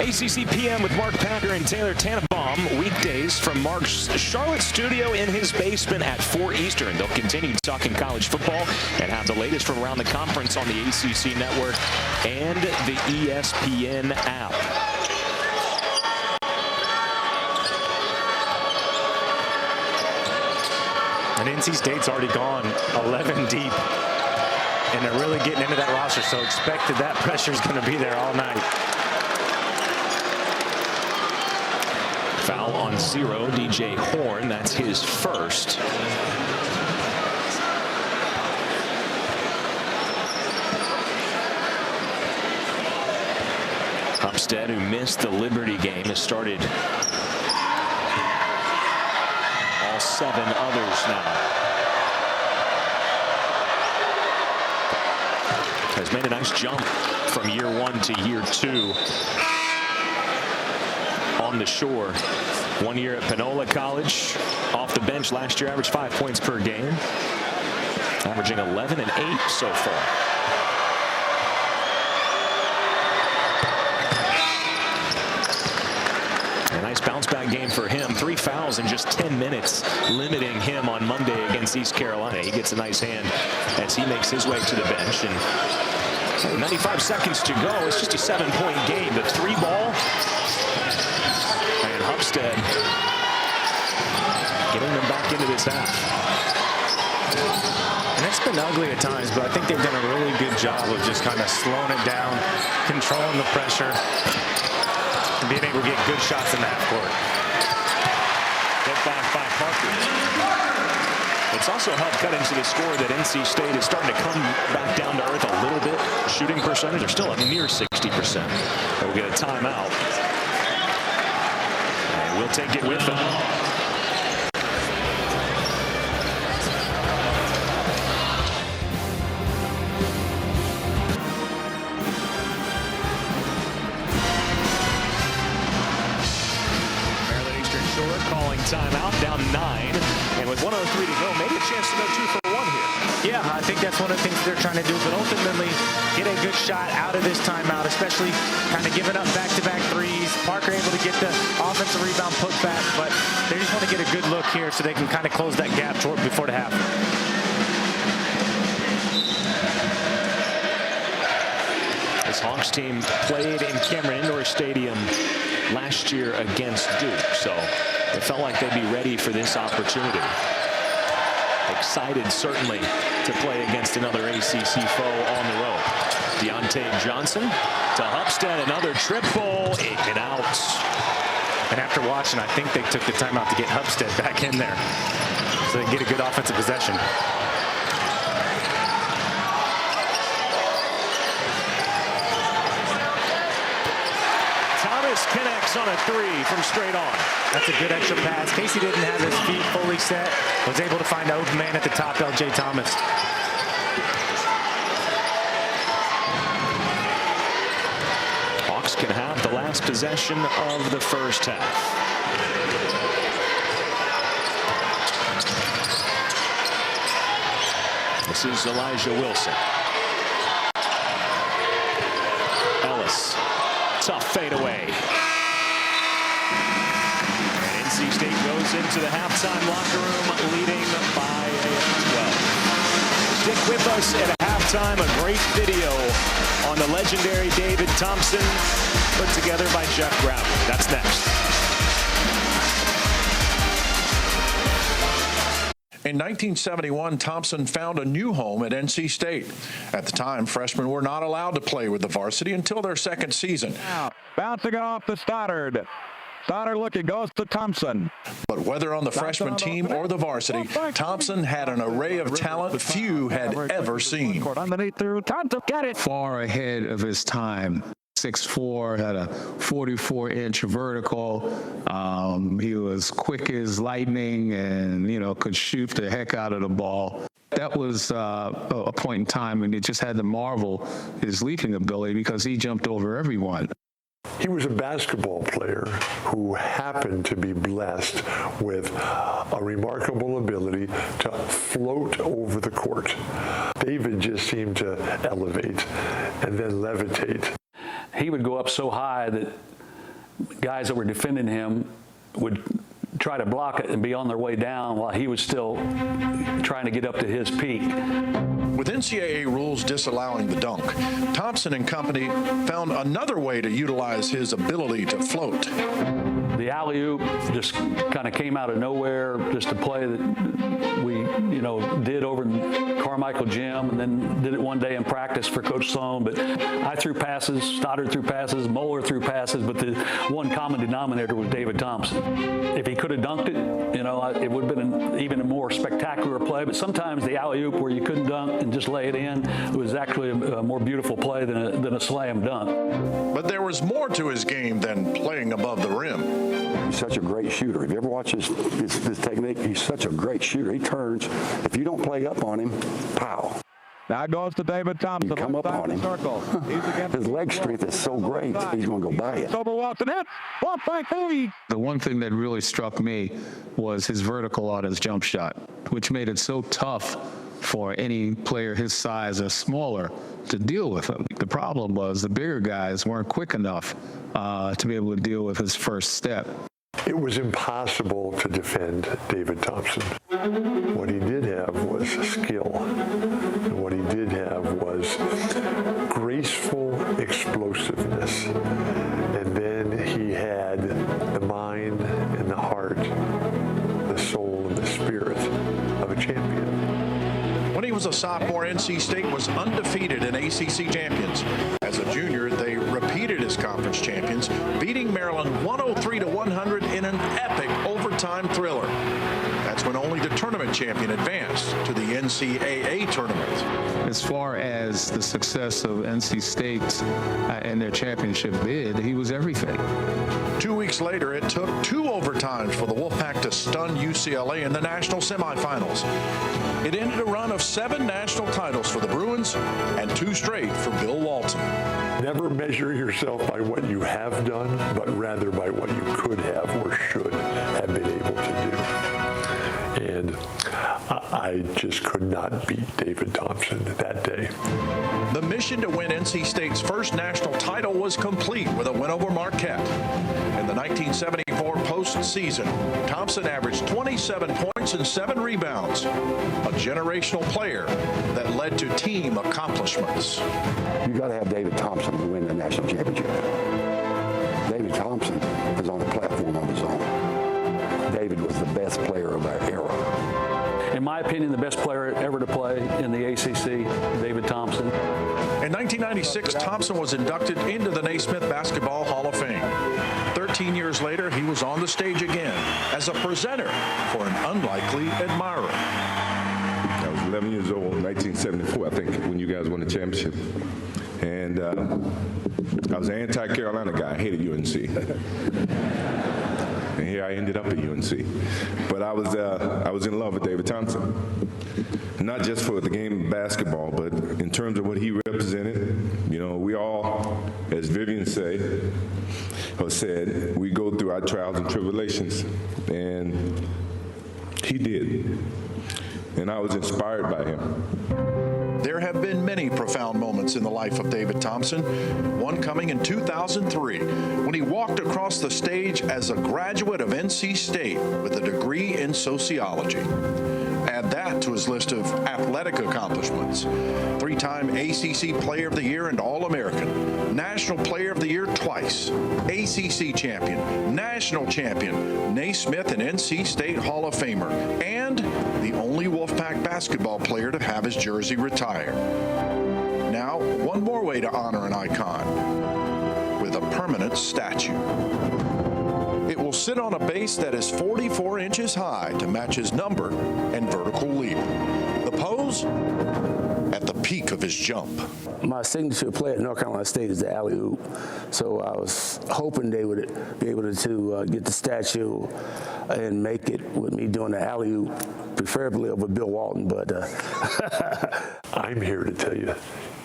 ACC PM with Mark Packer and Taylor Tannenbaum, weekdays from Mark's Charlotte studio in his basement at 4 Eastern. They'll continue talking college football and have the latest from around the conference on the ACC network and the ESPN app. And NC State's already gone 11 deep, and they're really getting into that roster, so expect that pressure is going to be there all night. Foul on 0, DJ Horn. That's his first. Upstead, who missed the Liberty game, has started all 7 others now. Has made a nice jump from year 1 to year 2. On the shore. 1 year at Panola College. Off the bench last year, averaged 5 points per game. Averaging 11 and 8 so far. A nice bounce back game for him. 3 fouls in just 10 minutes, limiting him on Monday against East Carolina. He gets a nice hand as he makes his way to the bench. And 95 seconds to go. It's just a 7-point game. The 3 ball. Upstead getting them back into this half. And it's been ugly at times, but I think they've done a really good job of just kind of slowing it down, controlling the pressure, and being able to get good shots in the half court. Get back by Parker. It's also helped cut into the score that NC State is starting to come back down to earth a little bit. Shooting percentage, they're still at near 60%. We'll get a timeout. We'll take it with them. Maryland Eastern Shore calling timeout, down 9. And with 1:03 to go, maybe a chance to go 2 for 1 here. Yeah, I think that's one of the things they're trying to do, but ultimately get a good shot out of this timeout, especially kind of giving up back-to-back threes. Parker able to get the offensive rebound put back, but they just want to get a good look here so they can kind of close that gap before the half. This Hawks team played in Cameron Indoor Stadium last year against Duke, so it felt like they'd be ready for this opportunity. Excited, certainly, to play against another ACC foe on the road. Deontay Johnson to Upstead, another triple, and out. And after watching, I think they took the timeout to get Upstead back in there so they can get a good offensive possession. Thomas connects on a 3 from straight on. That's a good extra pass. Casey didn't have his feet fully set. Was able to find an open man at the top, L.J. Thomas. Hawks can have the last possession of the first half. This is Elijah Wilson. Ellis. Tough fadeaway. And NC State goes into the halftime locker room leading by 12. Stick with us at halftime. A great video on the legendary David Thompson put together by Jeff Bradley. That's next. In 1971, Thompson found a new home at NC State. At the time, freshmen were not allowed to play with the varsity until their second season. Bouncing off to Stoddard. Stoddard looking, goes to Thompson. But whether on the freshman team or the varsity, Thompson had an array of talent few had ever seen. Underneath through, Thompson, get it. Far ahead of his time. 6'4", had a 44-inch vertical. He was quick as lightning and, could shoot the heck out of the ball. That was a point in time, and it just had to marvel his leaping ability because he jumped over everyone. He was a basketball player who happened to be blessed with a remarkable ability to float over the court. David just seemed to elevate and then levitate. He would go up so high that guys that were defending him would try to block it and be on their way down while he was still trying to get up to his peak. With NCAA rules disallowing the dunk, Thompson and company found another way to utilize his ability to float. The alley-oop just kind of came out of nowhere, just a play that we, did over in Carmichael Gym, and then did it one day in practice for Coach Sloan. But I threw passes, Stoddard threw passes, Moeller threw passes, but the one common denominator was David Thompson. If he could have dunked it, it would have been even a more spectacular play. But sometimes the alley-oop where you couldn't dunk and just lay it in was actually a more beautiful play than a slam dunk. But there was more to his game than playing above the rim. He's such a great shooter. If you ever watch his technique, he's such a great shooter. He turns. If you don't play up on him, pow. Now goes to David Thompson. You come up on him. His leg strength is so great, he's going to go by it. Over Watson hit. Wolfpack three. The one thing that really struck me was his vertical on his jump shot, which made it so tough for any player his size or smaller to deal with him. The problem was the bigger guys weren't quick enough to be able to deal with his first step. It was impossible to defend David Thompson. What he did have was skill. And what he did have was graceful explosiveness. And then he had the mind and the heart, the soul and the spirit of a champion. When he was a sophomore, NC State was undefeated in ACC champions. As a junior, they repeated as conference champions, beating Maryland 103-100 in an epic overtime thriller. That's when only the tournament champion advanced to the NCAA tournament. As far as the success of NC State and their championship bid, he was everything. 2 weeks later, it took 2 overtimes for the Wolfpack to stun UCLA in the national semifinals. It ended a run of 7 national titles for the Bruins and 2 straight for Bill Walton. Never measure yourself by what you have done, but rather by what you could have or should have been able to do. And I just could not beat David Thompson that day. The mission to win NC State's first national title was complete with a win over Marquette. In the 1974 postseason, Thompson averaged 27 points and 7 rebounds, a generational player that led to team accomplishments. You got to have David Thompson to win the national championship. David Thompson is on a platform of his own. David was the best player of our era. In my opinion, the best player ever to play in the ACC, David Thompson. In 1996, Thompson was inducted into the Naismith Basketball Hall of Fame. 13 years later, he was on the stage again as a presenter for an unlikely admirer. I was 11 years old in 1974, I think, when you guys won the championship. And I was an anti-Carolina guy. I hated UNC. And here I ended up at UNC. But I was in love with David Thompson. Not just for the game of basketball, but in terms of what he represented. You know, we all, as Vivian said, we go through our trials and tribulations. And he did. And I was inspired by him. There have been many profound moments in the life of David Thompson, one coming in 2003 when he walked across the stage as a graduate of NC State with a degree in sociology. Add that to his list of athletic accomplishments. 3-time ACC Player of the Year and All-American, National Player of the Year twice, ACC champion, national champion, Naismith and NC State Hall of Famer, and the only Wolfpack basketball player to have his jersey retired. Now, one more way to honor an icon, with a permanent statue. It will sit on a base that is 44 inches high to match his number and vertical leap. The pose? At the peak of his jump. My signature play at North Carolina State is the alley-oop. So I was hoping they would be able to get the statue and make it with me doing the alley-oop, preferably over Bill Walton. But I'm here to tell you,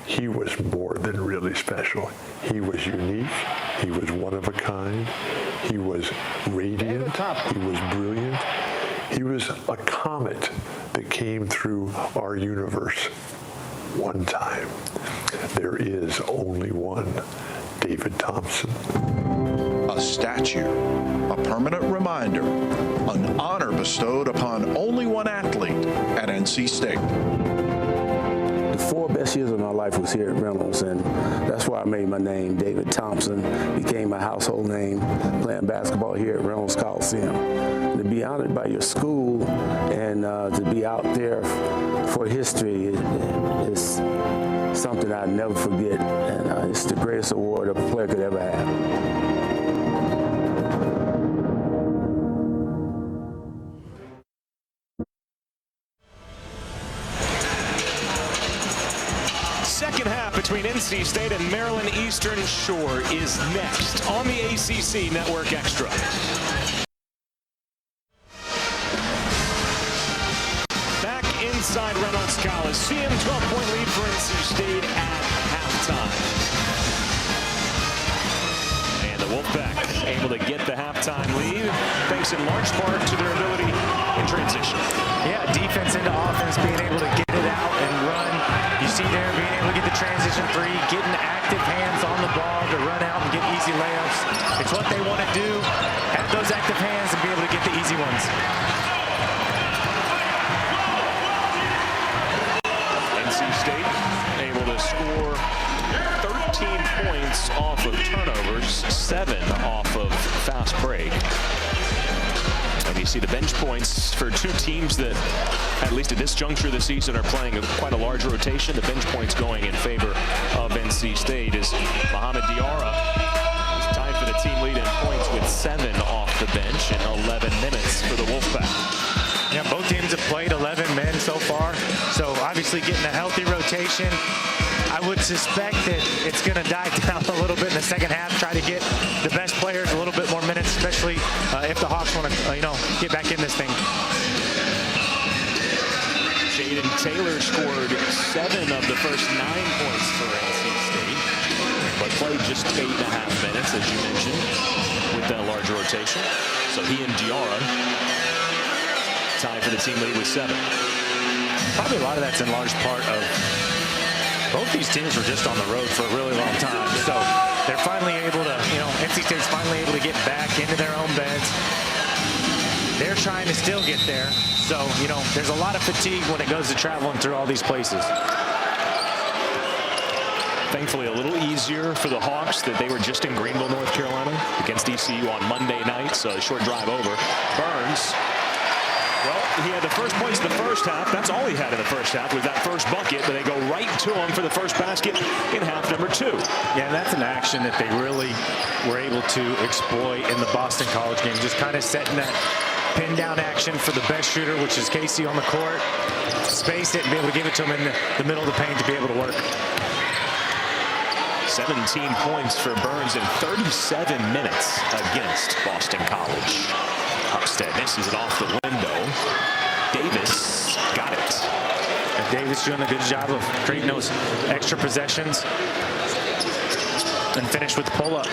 he was more than really special. He was unique. He was one of a kind. He was radiant. He was brilliant. He was a comet that came through our universe one time. There is only one David Thompson. A statue, a permanent reminder, an honor bestowed upon only one athlete at NC State. The 4 best years of my life was here at Reynolds, and that's why I made my name. David Thompson became my household name playing basketball here at Reynolds Coliseum. To be honored by your school and to be out there for history is something I'll never forget, and it's the greatest award a player could ever have. Second half between NC State and Maryland Eastern Shore is next on the ACC Network Extra. Back inside Reynolds Coliseum, 12-point lead for NC State at halftime. And the Wolfpack able to get the halftime lead, thanks in large part to their ability in transition. Yeah, defense into offense, being able to get it out and run. You see there being able to get the transition three, getting active hands on the ball to run out and get easy layups. It's what they want to do, have those active hands and be able to get the easy ones. NC State able to score 13 points off of turnovers, 7 off of fast break. And you see the bench points for two teams that, at least at this juncture of the season, are playing quite a large rotation. The bench points going in favor of NC State is Mohamed Diarra is tied for the team lead in points with 7 off the bench in 11 minutes for the Wolfpack. Yeah, both teams have played 11 men so far, so obviously getting a healthy rotation. I would suspect that it's going to die down a little bit in the second half, try to get the best players a little bit more minutes, especially if the Hawks want to, get back in this thing. Jaden Taylor scored 7 of the first 9 points for NC State, but played just 8.5 minutes, as you mentioned, with that large rotation. So he and Diarra tied for the team lead with 7. Probably a lot of that's in large part of both these teams were just on the road for a really long time. So they're finally able to, NC State's finally able to get back into their own beds. They're trying to still get there. So, there's a lot of fatigue when it goes to traveling through all these places. Thankfully, a little easier for the Hawks that they were just in Greenville, North Carolina against ECU on Monday night. So a short drive over. Burns. Well, he had the first points in the first half. That's all he had in the first half was that first bucket, but they go right to him for the first basket in half number 2. Yeah, and that's an action that they really were able to exploit in the Boston College game, just kind of setting that pin down action for the best shooter, which is Casey on the court, space it and be able to give it to him in the middle of the paint to be able to work. 17 points for Burns in 37 minutes against Boston College. Upstead misses it off the window. Davis got it. And Davis doing a good job of creating those extra possessions and finish with the pull-up.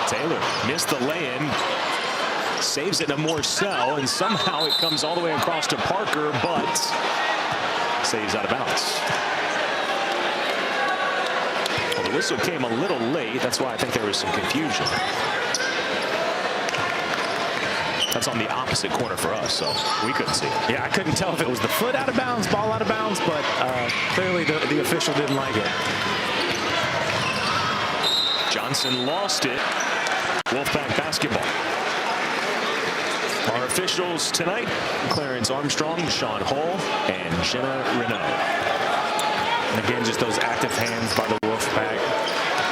Taylor missed the lay-in, saves it to Morcell, and somehow it comes all the way across to Parker, but saves out of bounds. Well, the whistle came a little late. That's why I think there was some confusion. That's on the opposite corner for us, so we couldn't see it. Yeah, I couldn't tell if it was the foot out of bounds, ball out of bounds, but clearly the official didn't like it. Johnson lost it. Wolfpack basketball. Our officials tonight, Clarence Armstrong, Sean Hull, and Jenna Renaud. And again, just those active hands by the Wolfpack.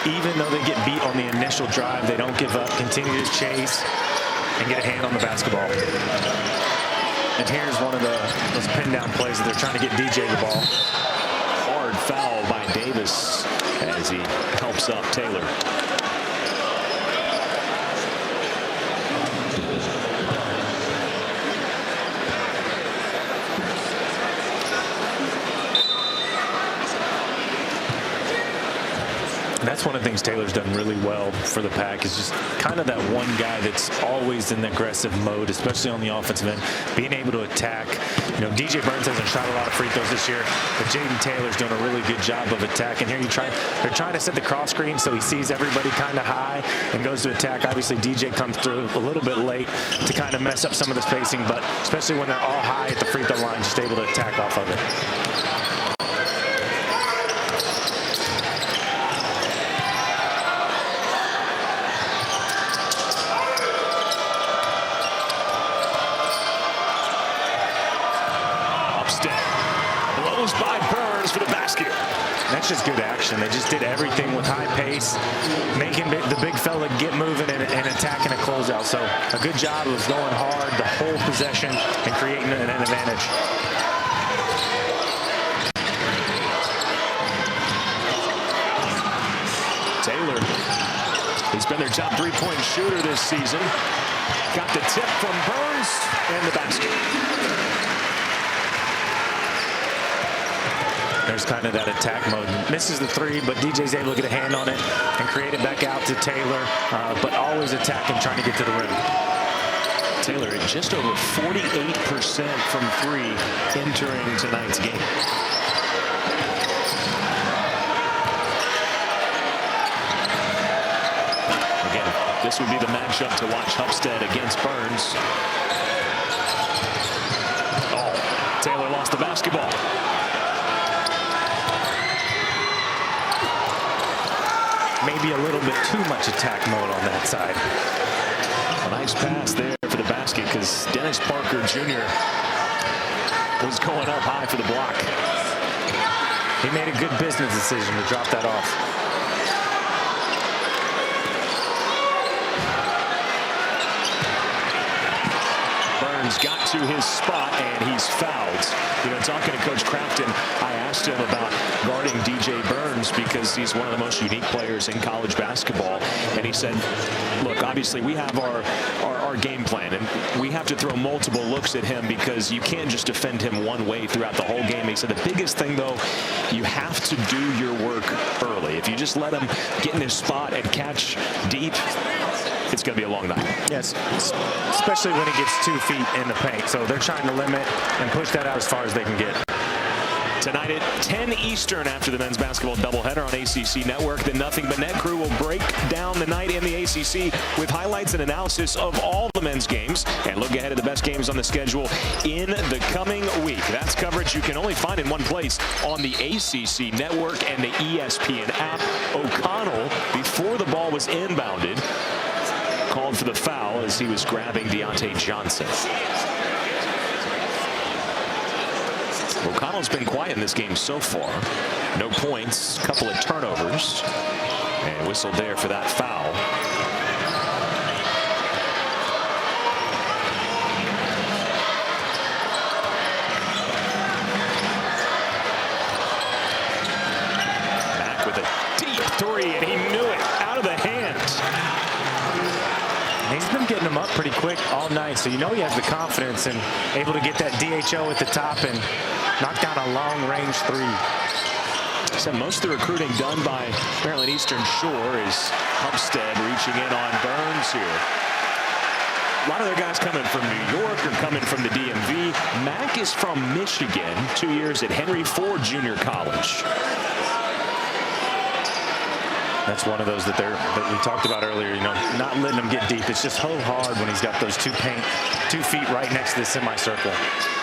Even though they get beat on the initial drive, they don't give up, continue to chase, and get a hand on the basketball. And here's one of those pin down plays that they're trying to get DJ the ball. Hard foul by Davis as he helps up Taylor. And that's one of the things Taylor's done really well for the Pack, is just kind of that one guy that's always in the aggressive mode, especially on the offensive end, being able to attack. You know, DJ Burns hasn't shot a lot of free throws this year, but Jaden Taylor's doing a really good job of attacking. Here they're trying to set the cross screen so he sees everybody kind of high and goes to attack. Obviously, DJ comes through a little bit late to kind of mess up some of the spacing, but especially when they're all high at the free throw line, just able to attack off of it. Blows by Burns for the basket. That's just good action. They just did everything with high pace, making the big fella get moving and attacking a closeout. So a good job of going hard the whole possession and creating an advantage. Taylor, he's been their top three-point shooter this season. Got the tip from Burns and the basket. There's kind of that attack mode. Misses the three, but DJ's able to get a hand on it and create it back out to Taylor, but always attacking, trying to get to the rim. Taylor at just over 48% from three entering tonight's game. Again, this would be the matchup to watch. Hupstead against Burns. Oh, Taylor lost the basketball. Maybe a little bit too much attack mode on that side. A nice pass there for the basket, because Dennis Parker Jr. was going up high for the block. He made a good business decision to drop that off. Burns got to his spot, and he's fouled. You know, talking to Coach Crafton, I asked him about guarding DJ Burns because he's one of the most unique players in college basketball. And he said, look, obviously we have our game plan, and we have to throw multiple looks at him because you can't just defend him one way throughout the whole game. He said the biggest thing, though, you have to do your work early. If you just let him get in his spot and catch deep, it's going to be a long night. Yes, especially when he gets 2 feet in the paint. So they're trying to limit and push that out as far as they can get. Tonight at 10 Eastern after the men's basketball doubleheader on ACC Network, the Nothing But Net crew will break down the night in the ACC with highlights and analysis of all the men's games and look ahead at the best games on the schedule in the coming week. That's coverage you can only find in one place on the ACC Network and the ESPN app. O'Connell, before the ball was inbounded, called for the foul as he was grabbing Deontay Johnson. O'Connell's been quiet in this game so far. No points, couple of turnovers, and whistled there for that foul. Back with a deep three, and he knew it out of the hand. He's been getting them up pretty quick all night, so you know he has the confidence and able to get that DHO at the top and knock down a long-range three. So most of the recruiting done by Maryland Eastern Shore is Hupstead reaching in on Burns here. A lot of their guys coming from New York or coming from the DMV. Mack is from Michigan, 2 years at Henry Ford Junior College. That's one of those that we talked about earlier, you know, not letting him get deep. It's just so hard when he's got those 2 feet right next to the semicircle.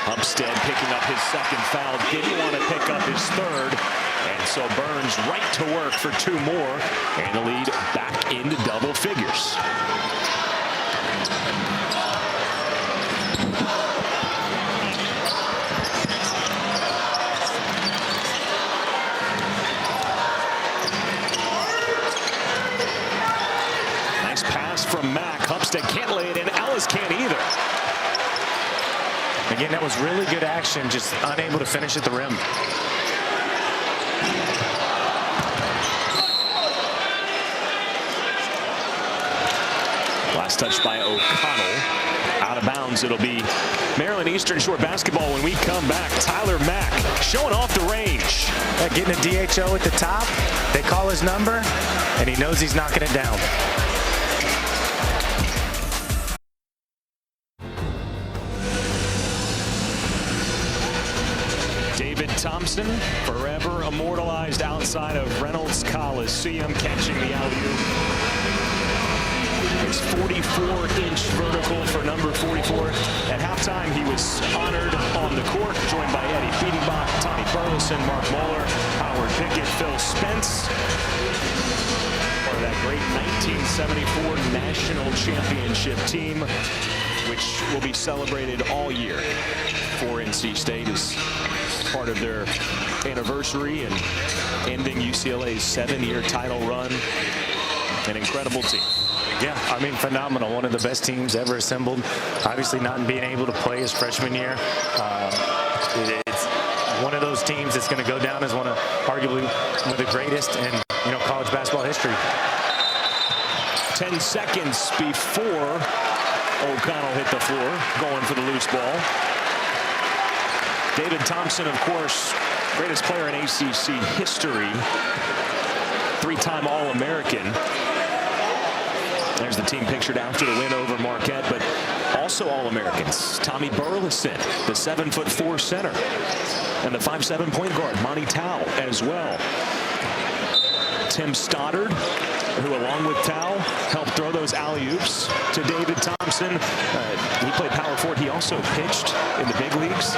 Hupstead picking up his second foul. Didn't want to pick up his third. And so Burns right to work for 2 more. And the lead back into double figures. From Mack. Hupstead can't lay it in. Ellis can't either. Again, that was really good action, just unable to finish at the rim. Last touch by O'Connell. Out of bounds. It'll be Maryland Eastern Shore basketball when we come back. Tyler Mack showing off the range. Getting a DHO at the top. They call his number, and he knows he's knocking it down. David Thompson, forever immortalized outside of Reynolds Coliseum, catching the alley-oop. His 44-inch vertical for number 44. At halftime, he was honored on the court, joined by Eddie Fiedenbach, Tommy Burleson, Mark Moeller, Howard Pickett, Phil Spence. Part of that great 1974 national championship team, which will be celebrated all year for NC State as part of their anniversary and ending UCLA's 7-year title run. An incredible team. Yeah, I mean, phenomenal. One of the best teams ever assembled. Obviously not being able to play his freshman year. It's one of those teams that's going to go down as arguably one of the greatest in college basketball history. 10 seconds before O'Connell hit the floor, going for the loose ball. David Thompson, of course, greatest player in ACC history. 3-time All-American. There's the team pictured after the win over Marquette, but also All-Americans. Tommy Burleson, the 7'4" center, and the 5'7" point guard, Monty Towle, as well. Tim Stoddard, who along with Towle helped throw those alley-oops to David Thompson. He played power forward. He also pitched in the big leagues.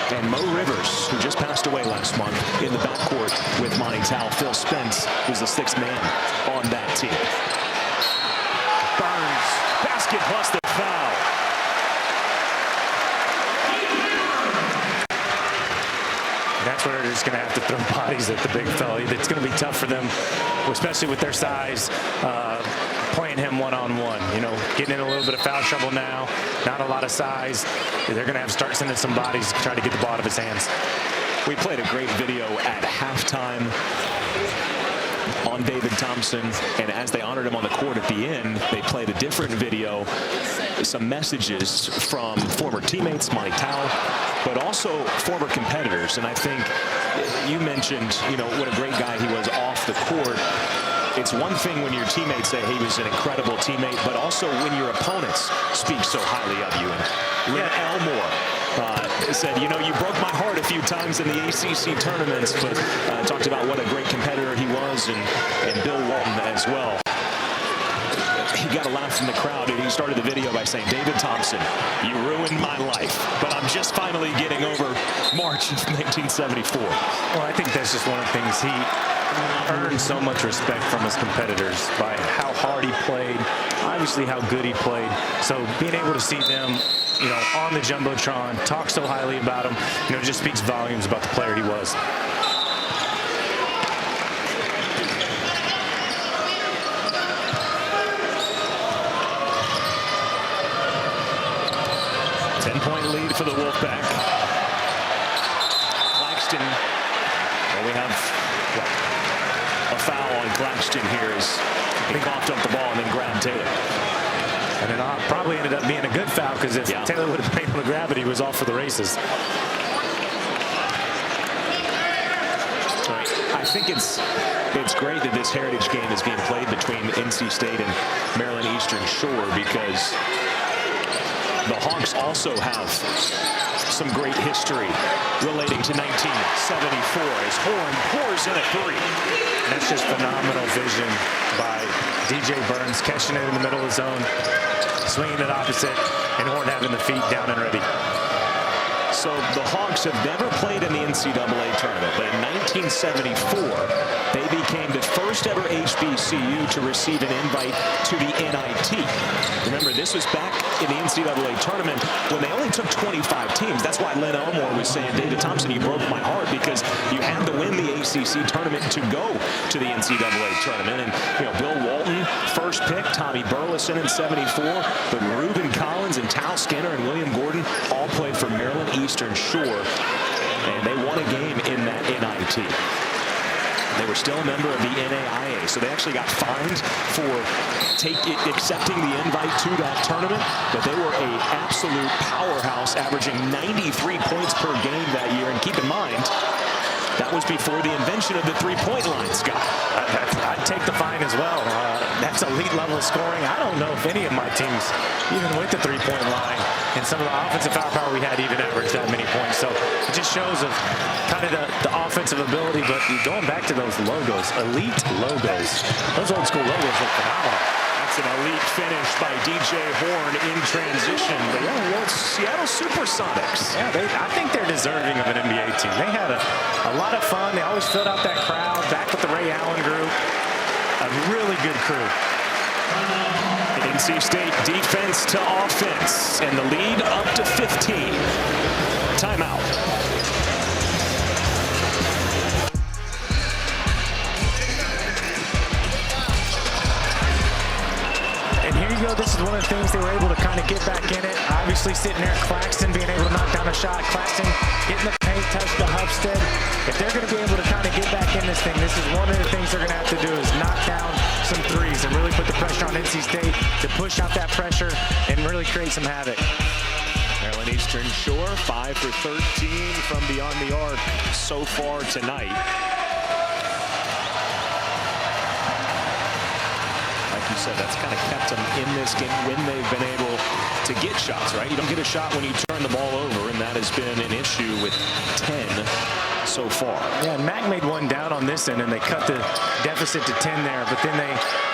And Mo Rivers, who just passed away last month, in the backcourt with Monty Towle. Phil Spence was the 6th man on that team. Burns, basket plus the foul. That's where they're just going to have to throw bodies at the big fella. It's going to be tough for them, especially with their size, playing him one-on-one. Getting in a little bit of foul trouble now. Not a lot of size. They're going to have to start sending some bodies to try to get the ball out of his hands. We played a great video at halftime on David Thompson, and as they honored him on the court at the end, they played a different video, some messages from former teammates, Monty Towle, but also former competitors. And I think you mentioned, what a great guy he was off the court. It's one thing when your teammates say he was an incredible teammate, but also when your opponents speak so highly of you. And Lynn Elmore said, you broke my heart a few times in the ACC tournaments, but talked about what a great competitor he was, and Bill Walton as well. He got a laugh from the crowd, and he started the video by saying, David Thompson, you ruined my life, but I'm just finally getting over March of 1974. Well, I think that's just one of the things he earned so much respect from his competitors by how hard he played, obviously how good he played. So being able to see them, on the Jumbotron, talk so highly about him, just speaks volumes about the player he was. Lead for the Wolfpack. Claxton, we have a foul on Claxton here as he coughed up the ball and then grabbed Taylor. And it probably ended up being a good foul, because if Taylor would have been able to grab it, he was off for the races. I think it's great that this Heritage game is being played between NC State and Maryland Eastern Shore, because the Hawks also have some great history relating to 1974 as Horn pours in a 3. And that's just phenomenal vision by DJ Burns, catching it in the middle of the zone, swinging it opposite, and Horn having the feet down and ready. So the Hawks have never played in the NCAA tournament, but in 1974, they became the first ever HBCU to receive an invite to the NIT. Remember, this was back in the NCAA tournament when they only took 25 teams. That's why Lynn Elmore was saying, David Thompson, you broke my heart, because you had to win the ACC tournament to go to the NCAA tournament. And, Bill Walton, first pick, Tommy Burleson in 74, but Reuben Collins and Tal Skinner and William Gordon all played for Maryland Eastern Shore, and they won a game in that NIT. They were still a member of the NAIA, so they actually got fined for accepting the invite to that tournament. But they were an absolute powerhouse, averaging 93 points per game that year. And keep in mind, that was before the invention of the three-point line, Scott. I'd take the fine as well. That's elite level scoring. I don't know if any of my teams, even with the three-point line and some of the offensive firepower we had, even averaged that many points. So it just shows of kind of the offensive ability. But going back to those logos, elite logos, those old school logos look phenomenal. That's an elite finish by DJ Horn in transition. The young Seattle Supersonics. Yeah, I think they're deserving of an NBA team. They had a lot of fun. They always filled out that crowd. Back with the Ray Allen group. A really good crew. NC State defense to offense, and the lead up to 15. Timeout. And here you go. This is one of the things they were able to kind of get back in it. Obviously sitting there, Claxton being able to knock down a shot. Claxton getting the paint, touch to Hubstead. If they're going to be able to kind of get back in this thing, this is one of the things they're going to have to do is knock down some threes and really put the pressure on NC State to push out that pressure and really create some havoc. Maryland Eastern Shore, 5 for 13 from beyond the arc so far tonight. Like you said, that's kind of kept them in this game when they've been able to get shots, right? You don't get a shot when you turn the ball over, and that has been an issue with 10 so far. Yeah, and Mac made one down on this end, and they cut the deficit to 10 there, but then they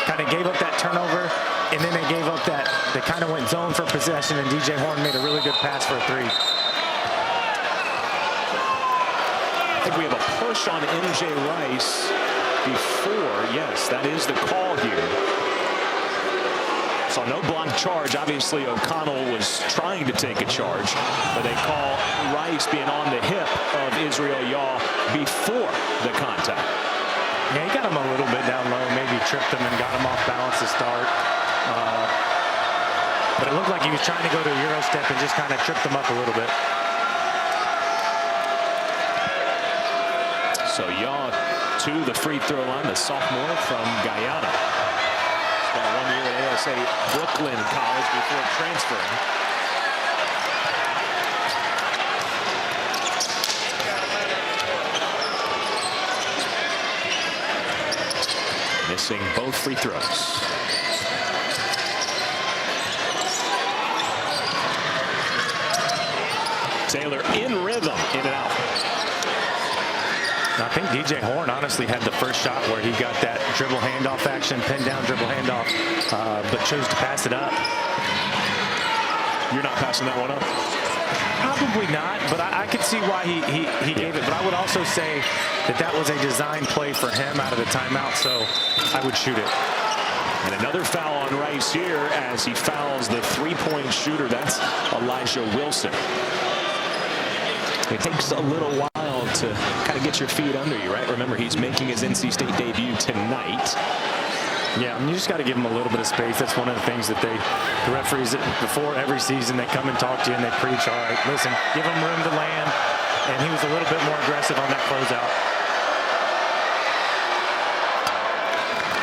kind of gave up that turnover, and then they gave up that, they kind of went zone for possession, and DJ Horn made a really good pass for a three. I think we have a push on MJ Rice before. Yes, that is the call here. So no block charge. Obviously, O'Connell was trying to take a charge, but they call Rice being on the hip of Israel Yaw before the contact. Yeah, he got him a little bit down low, maybe tripped him and got him off balance to start. But it looked like he was trying to go to a Euro step and just kind of tripped him up a little bit. So Yaw to the free throw line, the sophomore from Guyana. Spent 1 year at ASA Brooklyn College before transferring. Missing both free throws. Taylor in rhythm, in and out. I think DJ Horn honestly had the first shot where he got that dribble handoff action, pin down dribble handoff, but chose to pass it up. You're not passing that one up? Probably not, but I could see why he gave it. But I would also say that was a design play for him out of the timeout, so I would shoot it. And another foul on Rice here as he fouls the three-point shooter. That's Elijah Wilson. It takes a little while to kind of get your feet under you, right? Remember, he's making his NC State debut tonight. Yeah, and you just got to give him a little bit of space. That's one of the things that the referees, before every season, they come and talk to you and they preach, all right, listen, give him room to land. And he was a little bit more aggressive on that closeout.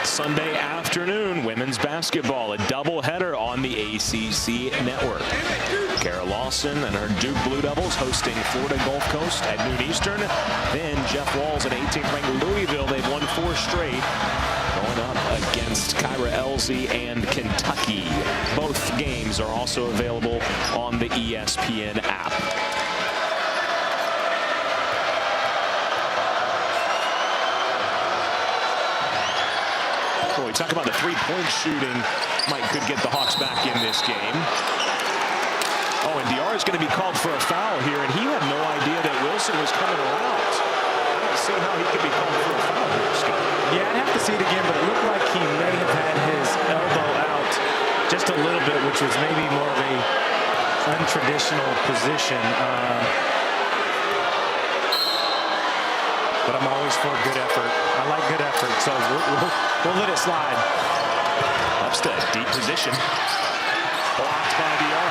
Sunday afternoon, women's basketball, a doubleheader on the ACC network. Kara Lawson and her Duke Blue Devils hosting Florida Gulf Coast at noon Eastern. Then Jeff Walls at 18th-ranked Louisville. They've won 4 straight, going up against Kyra Elsie and Kentucky. Both games are also available on the ESPN app. We talk about the three-point shooting. Mike could get the Hawks back in this game. Oh, and DR is going to be called for a foul here, and he had no idea that Wilson was coming around. I don't see how he could be called for a foul here, Scott. Yeah, I'd have to see it again, but it looked like he may have had his elbow out just a little bit, which was maybe more of a untraditional position. But I'm always for good effort. I like good effort, so we'll let it slide. Upstead, deep position. Blocked by DR.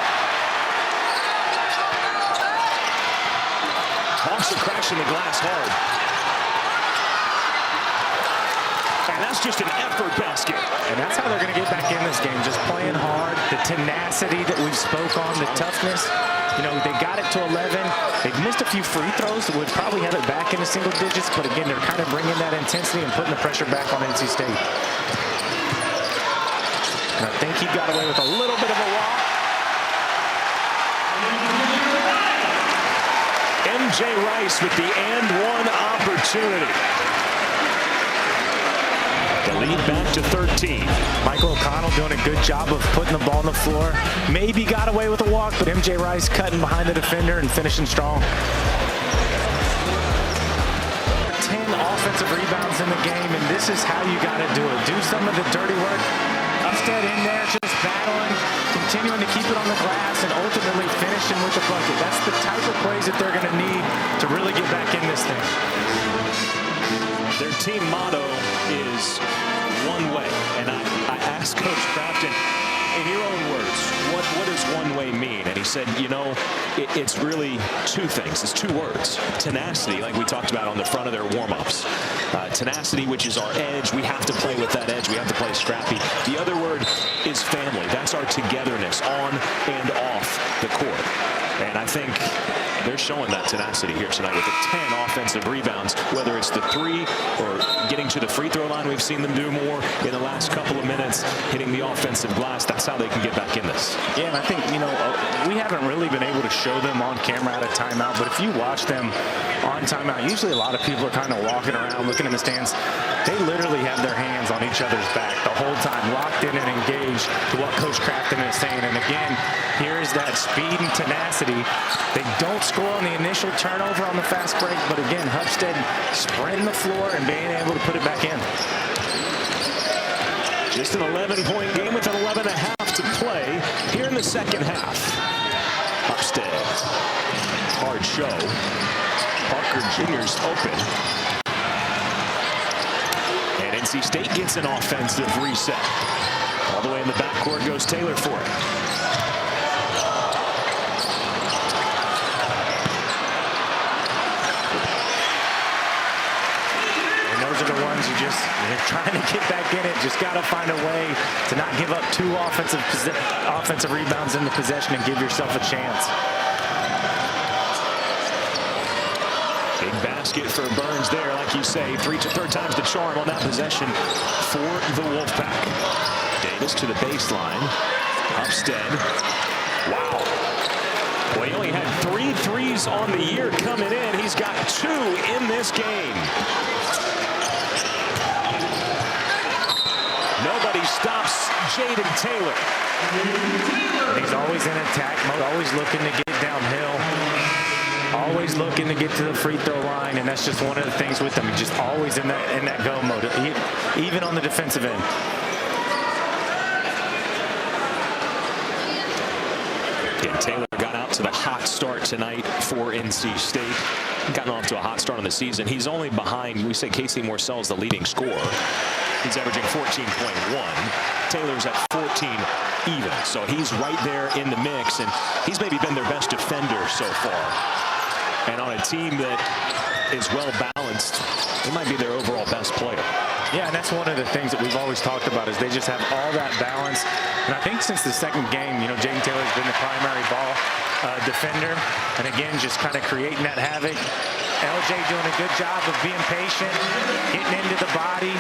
Hawks are crashing the glass hard. And that's just an effort basket. And that's how they're going to get back in this game, just playing hard, the tenacity that we've spoke on, the toughness. You know, they got it to 11. They've missed a few free throws that would probably have it back into single digits, but again, they're kind of bringing that intensity and putting the pressure back on NC State. And I think he got away with a little bit of a walk. MJ Rice with the and one opportunity. The lead back to 13. Michael O'Connell doing a good job of putting the ball on the floor. Maybe got away with a walk, but MJ Rice cutting behind the defender and finishing strong. 10 offensive rebounds in the game, and this is how you got to do it. Do some of the dirty work. Upstead in there, just battling, continuing to keep it on the glass, and ultimately finishing with the bucket. That's the type of plays that they're going to need to really get back in this thing. Their team motto is one way, and I asked Coach Crafton, in your own words, what does one way mean? And he said, you know, it's really two things. It's two words. Tenacity, like we talked about on the front of their warm-ups. Tenacity, which is our edge. We have to play with that edge. We have to play scrappy. The other word is family. That's our togetherness on and off the court. And I think they're showing that tenacity here tonight with the 10 offensive rebounds, whether it's the three or getting to the free throw line. We've seen them do more in the last couple of minutes, hitting the offensive glass. That's how they can get back in this. Yeah, and I think, you know, we haven't really been able to show them on camera out of timeout, but if you watch them on timeout, usually a lot of people are kind of walking around, looking in the stands. They literally have their hands on each other's back the whole time, locked in and engaged to what Coach Crafton is saying. And again, here is that speed and tenacity. They don't score on the initial turnover on the fast break, but again, Hupstead spreading the floor and being able to put it back in. Just an 11-point game with an 11.5 to play here in the second half. Hupstead, hard show. Parker Jr.'s open. And NC State gets an offensive reset. All the way in the backcourt goes Taylor for it. Those are the ones you're trying to get back in it. Just got to find a way to not give up two offensive rebounds in the possession and give yourself a chance. Big basket for Burns there, like you say. Third time's the charm on that possession for the Wolfpack. Davis to the baseline. Hupstead. Wow. Well, he only had 3 threes on the year coming in. He's got 2 in this game. Nobody stops Jaden Taylor. And he's always in attack mode, always looking to get downhill, always looking to get to the free throw line, and that's just one of the things with him. He's just always in that go mode, even on the defensive end. Yeah, Taylor got out to the hot start tonight for NC State. Gotten off to a hot start on the season. He's only behind, we say Casey Morsell's the leading scorer. He's averaging 14.1. Taylor's at 14 even. So he's right there in the mix, and he's maybe been their best defender so far. And on a team that is well balanced, he might be their overall best player. Yeah, and that's one of the things that we've always talked about is they just have all that balance. And I think since the second game, you know, Jaden Taylor's been the primary ball defender. And again, just kind of creating that havoc. LJ doing a good job of being patient, getting into the body,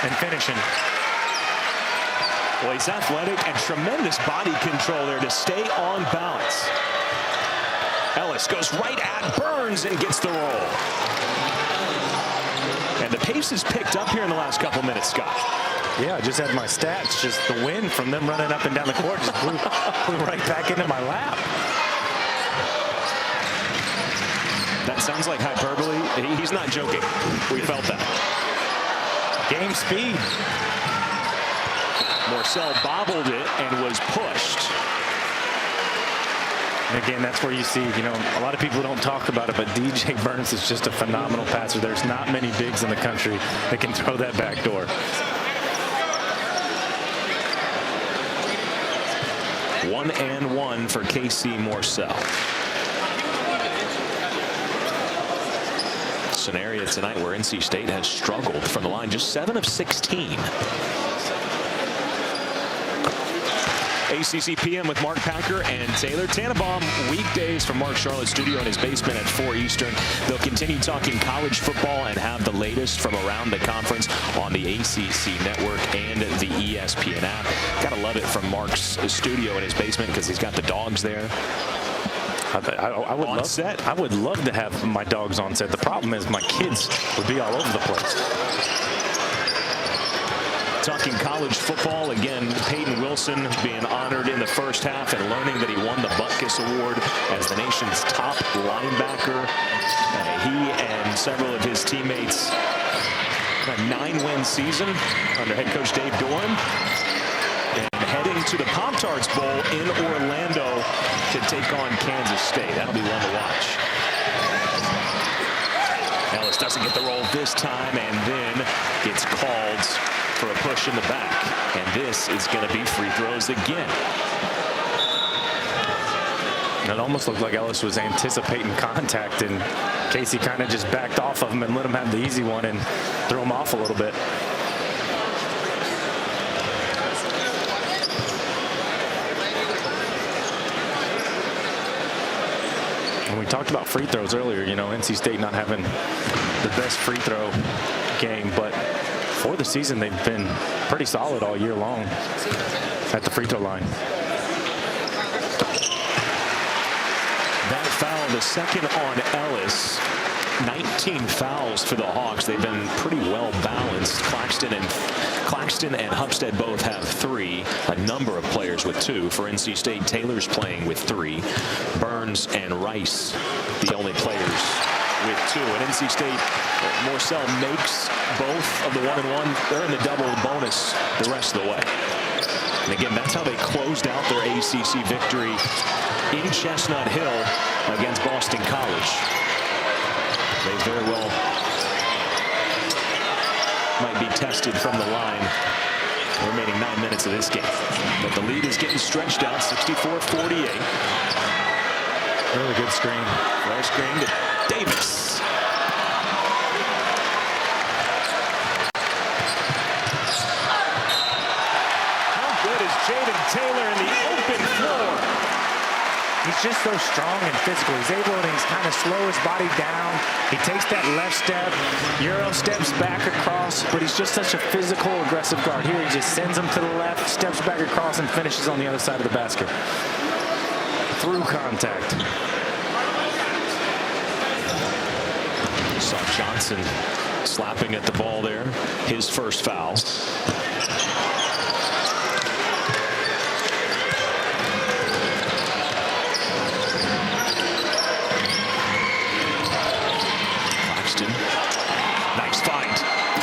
and finishing. Well, he's athletic and tremendous body control there to stay on balance. Ellis goes right at Burns and gets the roll. And the pace is picked up here in the last couple minutes, Scott. Yeah, I just had my stats. Just the wind from them running up and down the court just blew right back into my lap. That sounds like hyperbole. He's not joking. We felt that. Game speed. Morsell bobbled it and was pushed. And again, that's where you see, you know, a lot of people don't talk about it, but DJ Burns is just a phenomenal passer. There's not many bigs in the country that can throw that back door. One and one for Casey Morsell. an area tonight where NC State has struggled from the line, just 7 of 16. ACC PM with Mark Packer and Taylor Tannenbaum. Weekdays from Mark Charlotte's studio in his basement at 4 Eastern. They'll continue talking college football and have the latest from around the conference on the ACC network and the ESPN app. Gotta love it from Mark's studio in his basement because he's got the dogs there. I would love to have my dogs on set. The problem is my kids would be all over the place. Talking college football again, Peyton Wilson being honored in the first half and learning that he won the Butkus Award as the nation's top linebacker. He and several of his teammates, a 9-win season under head coach Dave Doran. And heading to the Pop-Tarts Bowl in Orlando to take on Kansas State. That'll be one to watch. Ellis doesn't get the roll this time and then gets called for a push in the back, and this is going to be free throws again. It almost looked like Ellis was anticipating contact, and Casey kind of just backed off of him and let him have the easy one and threw him off a little bit. And we talked about free throws earlier, you know, NC State not having the best free throw game, but for the season, they've been pretty solid all year long at the free throw line. That foul, the second on Ellis. 19 fouls for the Hawks. They've been pretty well balanced. Claxton and Hupstead both have 3. A number of players with 2. For NC State, Taylor's playing with 3. Burns and Rice, the only players with 2. And NC State, Morcell makes both of the 1-and-1. They're in the double bonus the rest of the way. And again, that's how they closed out their ACC victory in Chestnut Hill against Boston College. They very well might be tested from the line the remaining 9 minutes of this game. But the lead is getting stretched out, 64-48. Really good screen. Flare screen to Davis. How good is Jaden Taylor in the open floor? He's just so strong and physical. He's able to kind of slow his body down. He takes that left step, Euro steps back across, but he's just such a physical, aggressive guard. Here he just sends him to the left, steps back across, and finishes on the other side of the basket. Through contact. Saw Johnson slapping at the ball there. His first foul. Nice find.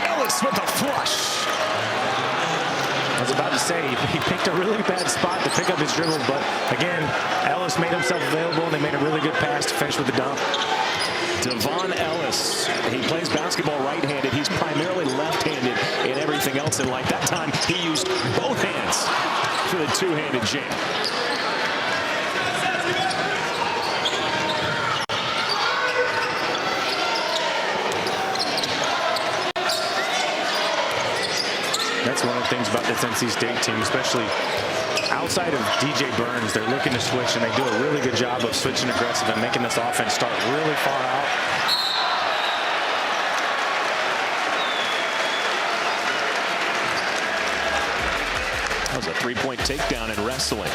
Ellis with a flush. I was about to say, he picked a really bad spot to pick up his dribble, but again, Ellis made himself available, and they made a really good pass to finish with the dunk. Devon Ellis, he plays basketball right-handed. He's primarily left-handed in everything else in life. That time, he used both hands for the two-handed jam. That's one of the things about this NC State team, especially outside of DJ Burns. They're looking to switch, and they do a really good job of switching aggressive and making this offense start really far out. That was a three-point takedown in wrestling.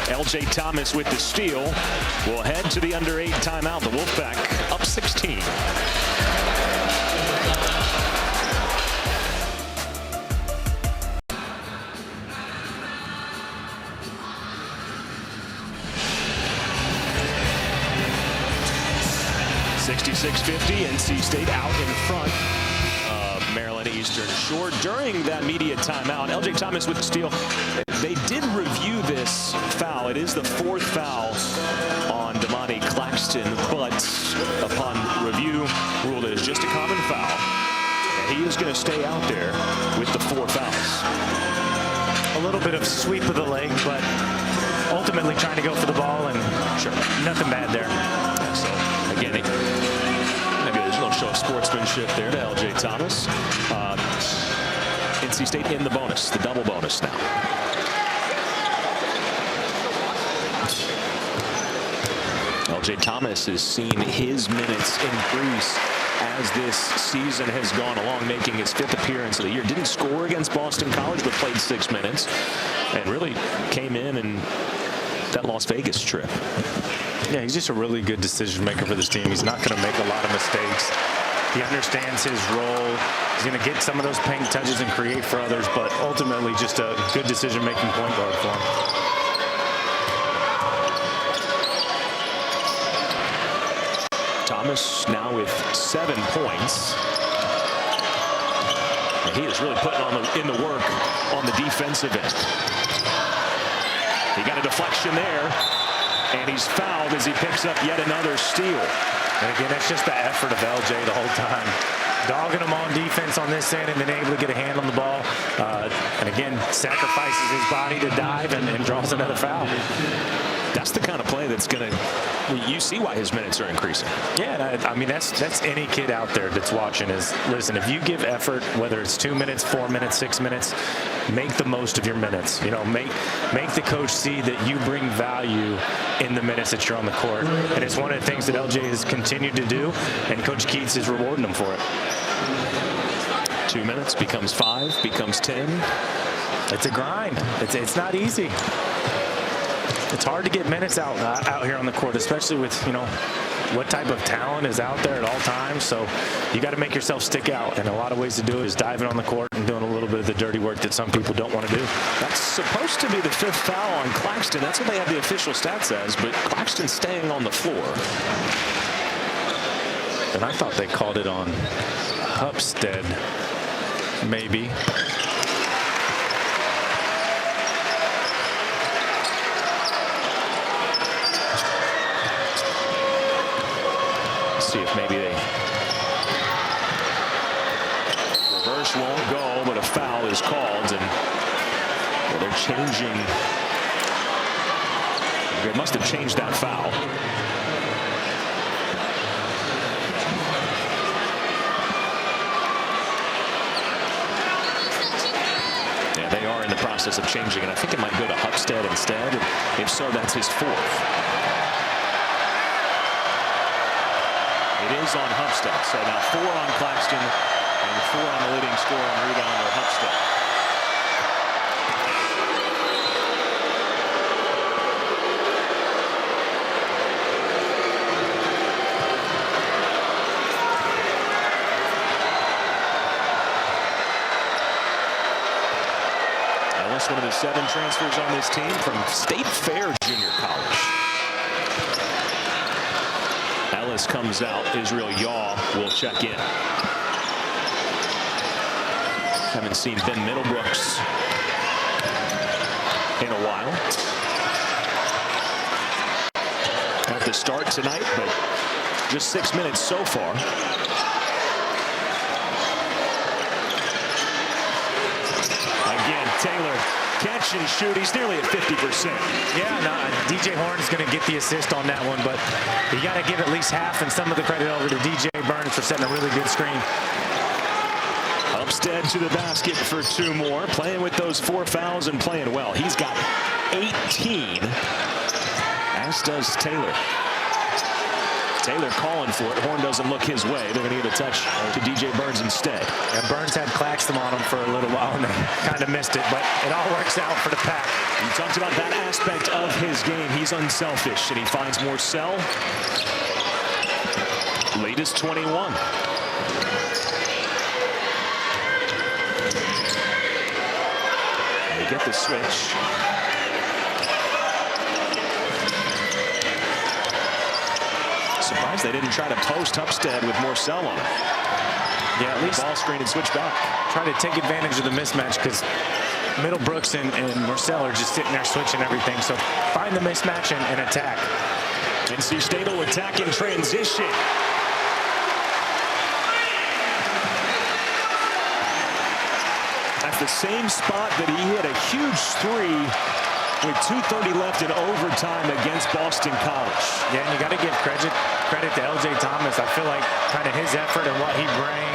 L.J. Thomas with the steal. Will head to the under 8 timeout. The Wolfpack up 16. .66-50, NC State out in front of Maryland Eastern Shore. During that media timeout, L.J. Thomas with the steal. They did review this foul. It is the 4th foul on Damani Claxton, but upon review, ruled it as just a common foul. And he is going to stay out there with the 4 fouls. A little bit of sweep of the leg, but ultimately trying to go for the ball, and sure, nothing bad there. So again, maybe a sportsmanship there to L.J. Thomas. NC State in the bonus, the double bonus now. L.J. Thomas has seen his minutes increase as this season has gone along, making his 5th appearance of the year. Didn't score against Boston College, but played 6 minutes and really came in that Las Vegas trip. Yeah, he's just a really good decision maker for this team. He's not going to make a lot of mistakes. He understands his role. He's going to get some of those paint touches and create for others, but ultimately just a good decision-making point guard for him. Thomas now with 7 points. And he is really putting in the work on the defensive end. He got a deflection there, and he's fouled as he picks up yet another steal. And again, that's just the effort of LJ the whole time. Dogging him on defense on this end and then able to get a hand on the ball. And again, sacrifices his body to dive and draws another foul. That's the kind of play that's going to, you see why his minutes are increasing. Yeah, I mean, that's any kid out there that's watching is, listen, if you give effort, whether it's 2 minutes, 4 minutes, 6 minutes, make the most of your minutes. You know, make the coach see that you bring value in the minutes that you're on the court. And it's one of the things that LJ has continued to do, and Coach Keats is rewarding him for it. 2 minutes becomes 5, becomes 10. It's a grind. It's not easy. It's hard to get minutes out here on the court, especially with, you know, what type of talent is out there at all times. So you got to make yourself stick out. And a lot of ways to do it is diving on the court and doing a little bit of the dirty work that some people don't want to do. That's supposed to be the 5th foul on Claxton. That's what they have the official stats as, but Claxton staying on the floor. And I thought they called it on Hupstead, maybe. See if maybe they reverse won't go, but a foul is called, and they're changing. They must have changed that foul. Yeah, they are in the process of changing, and I think it might go to Hupstead instead. If so, that's his 4th. It is on Hupstead. So now 4 on Claxton and 4 on the leading scorer and rebounder, Hupstead. Ellis, one of the 7 transfers on this team from State Fair Junior College. Ellis comes out. Israel Yaw will check in. Haven't seen Ben Middlebrooks in a while. At the start tonight, but just 6 minutes so far. Again, Taylor catch and shoot. He's nearly at 50%. Yeah, no, DJ Horn is going to get the assist on that one, but you got to give at least half and some of the credit over to DJ Burns for setting a really good screen. Hupstead to the basket for 2 more, playing with those 4 fouls and playing well. He's got 18, as does Taylor. Taylor calling for it. Horn doesn't look his way. They're going to give a touch to DJ Burns instead. Yeah, Burns had Claxton on him for a little while, and they kind of missed it, but it all works out for the Pack. He talked about that aspect of his game. He's unselfish, and he finds Morcell. Lead is 21. They get the switch. Surprised they didn't try to post Hupstead with Morcell on it. Yeah, at least ball screen and switch back. Try to take advantage of the mismatch because Middlebrooks and Morcell are just sitting there switching everything. So find the mismatch and attack. NC State will attack in transition. At the same spot that he hit a huge 3 with 2:30 left in overtime against Boston College. Yeah, and you got to give credit to L.J. Thomas. I feel like kind of his effort and what he bring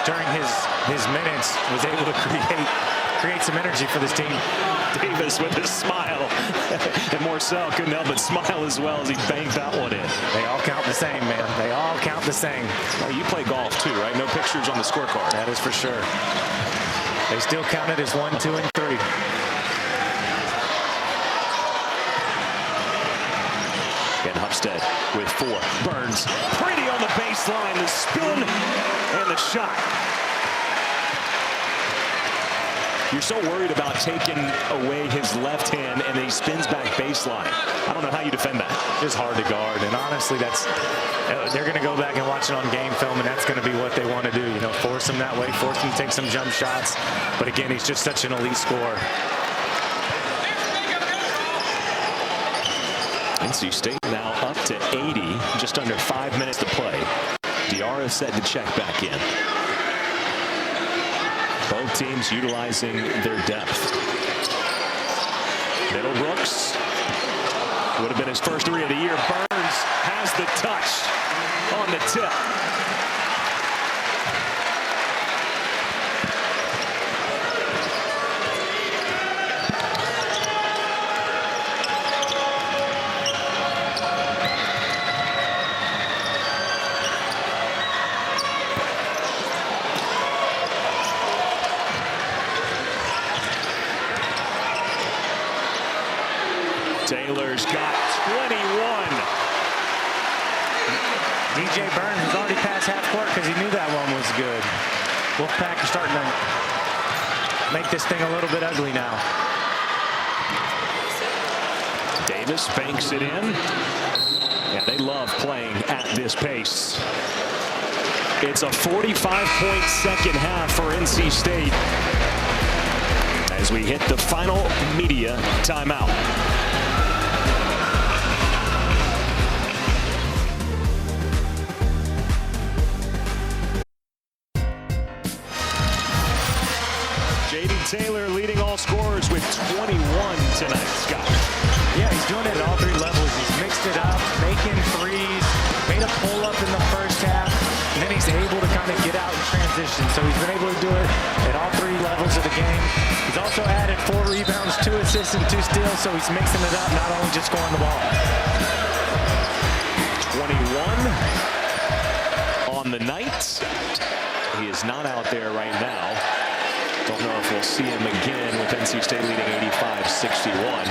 during his minutes was able to create some energy for this team. Davis with a smile. And Morcell couldn't help but smile as well as he banked that one in. They all count the same, man. They all count the same. Well, you play golf too, right? No pictures on the scorecard. That is for sure. They still count it as 1, 2, and 3. And Hupstead with 4. Burns pretty on the baseline. The spin and the shot. You're so worried about taking away his left hand, and then he spins back baseline. I don't know how you defend that. It's hard to guard, and honestly, they're going to go back and watch it on game film, and that's going to be what they want to do. You know, force him that way, force him to take some jump shots. But again, he's just such an elite scorer. NC State now up to 80, just under 5 minutes to play. Diarra said to check back in. Both teams utilizing their depth. Middlebrooks would have been his first 3 of the year. Burns has the touch on the tip. Taylor's got 21. DJ Burns was already past half court because he knew that one was good. Wolfpack is starting to make this thing a little bit ugly now. Davis banks it in. Yeah, they love playing at this pace. It's a 45-point second half for NC State as we hit the final media timeout. Taylor leading all scorers with 21 tonight, Scott. Yeah, he's doing it at all 3 levels. He's mixed it up, making threes, made a pull-up in the first half, and then he's able to kind of get out and transition. So he's been able to do it at all 3 levels of the game. He's also added 4 rebounds, 2 assists, and 2 steals, so he's mixing it up, not only just scoring the ball. 21 on the night. He is not out there right now. Don't know if we'll see him again with NC State leading 85-61.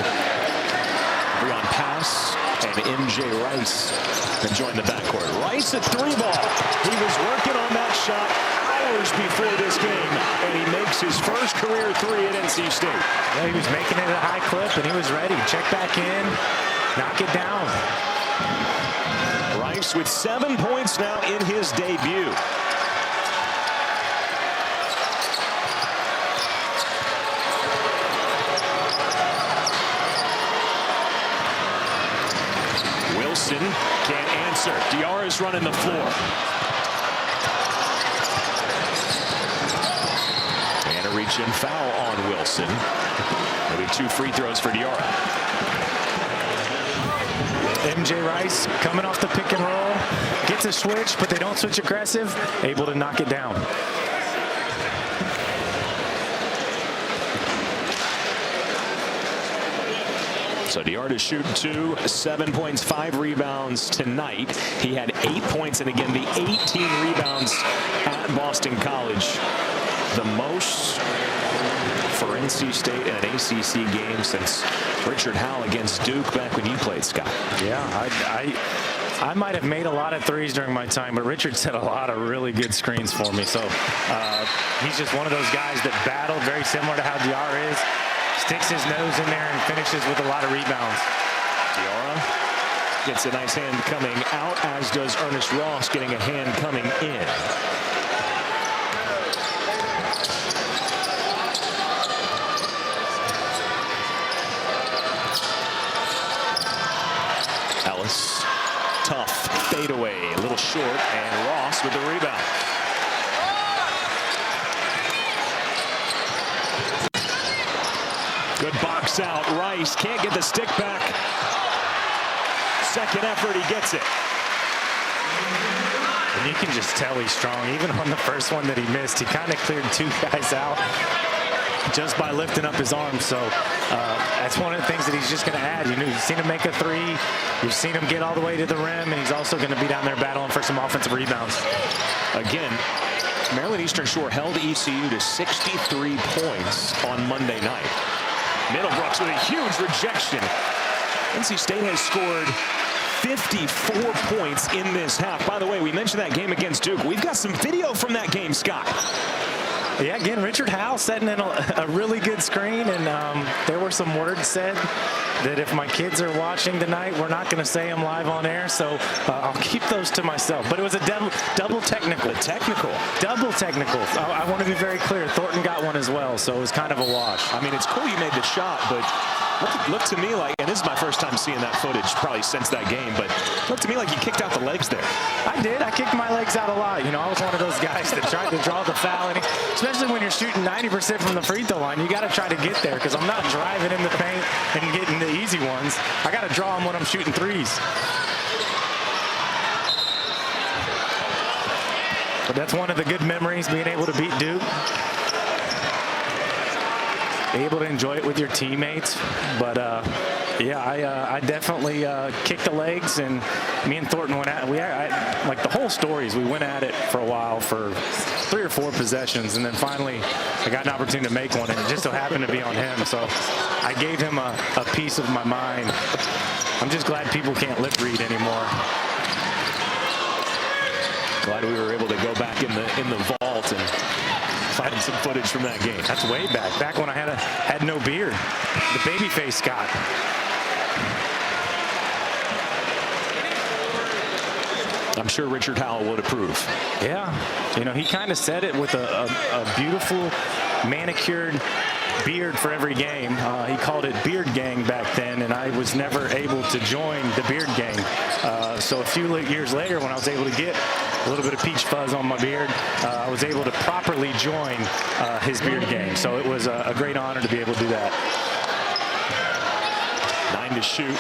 Breon Pass and MJ Rice have joined the backcourt. Rice at 3 ball. He was working on that shot hours before this game, and he makes his first career 3 at NC State. Yeah, he was making it at a high clip, and he was ready. Check back in, knock it down. Rice with 7 points now in his debut. Can't answer. Diarra's running the floor. And a reach-in foul on Wilson. Maybe 2 free throws for Diarra. MJ Rice coming off the pick and roll. Gets a switch, but they don't switch aggressive. Able to knock it down. So Diarra shooting 2, 7 points, 5 rebounds tonight. He had 8 points and again the 18 rebounds at Boston College. The most for NC State in an ACC game since Richard Howell against Duke back when you played, Scott. Yeah, I might have made a lot of threes during my time, but Richard set a lot of really good screens for me. So he's just one of those guys that battled, very similar to how Diarra is. Sticks his nose in there and finishes with a lot of rebounds. Diarra gets a nice hand coming out, as does Ernest Ross getting a hand coming in. Ellis, tough fadeaway, a little short, and Ross with the rebound. Good box out. Rice can't get the stick back. Second effort, he gets it. And you can just tell he's strong. Even on the first one that he missed, he kind of cleared 2 guys out just by lifting up his arms. So that's one of the things that he's just going to add. You've seen him make a 3. You've seen him get all the way to the rim, and he's also going to be down there battling for some offensive rebounds. Again, Maryland Eastern Shore held ECU to 63 points on Monday night. Middlebrooks with a huge rejection. NC State has scored 54 points in this half. By the way, we mentioned that game against Duke. We've got some video from that game, Scott. Yeah, again, Richard Howell setting in a really good screen, and there were some words said that if my kids are watching tonight, we're not going to say them live on air, so I'll keep those to myself. But it was a double technical. Double technical. I want to be very clear. Thornton got one as well, so it was kind of a wash. I mean, it's cool you made the shot, but looked to me like, and this is my first time seeing that footage probably since that game, but looked to me like you kicked out the legs there. I did. I kicked my legs out a lot. I was one of those guys that tried to draw the foul, and especially when you're shooting 90% from the free throw line, you got to try to get there, because I'm not driving in the paint and getting the easy ones. I got to draw them when I'm shooting threes. But that's one of the good memories, being able to beat Duke. Be able to enjoy it with your teammates. But yeah, I definitely kicked the legs, and me and Thornton went at it. Like the whole story is we went at it for a while, for 3 or 4 possessions, and then finally I got an opportunity to make one, and it just so happened to be on him. So I gave him a piece of my mind. I'm just glad people can't lip read anymore. Glad we were able to go back in the vault and find some footage from that game. That's way back when I had no beard. The babyface Scott. I'm sure Richard Howell would approve. Yeah, he kind of said it with a beautiful manicured beard for every game. He called it Beard Gang back then, and I was never able to join the Beard Gang. So a few years later, when I was able to get a little bit of peach fuzz on my beard, I was able to properly join his Beard Gang. So it was a great honor to be able to do that. 9 to shoot.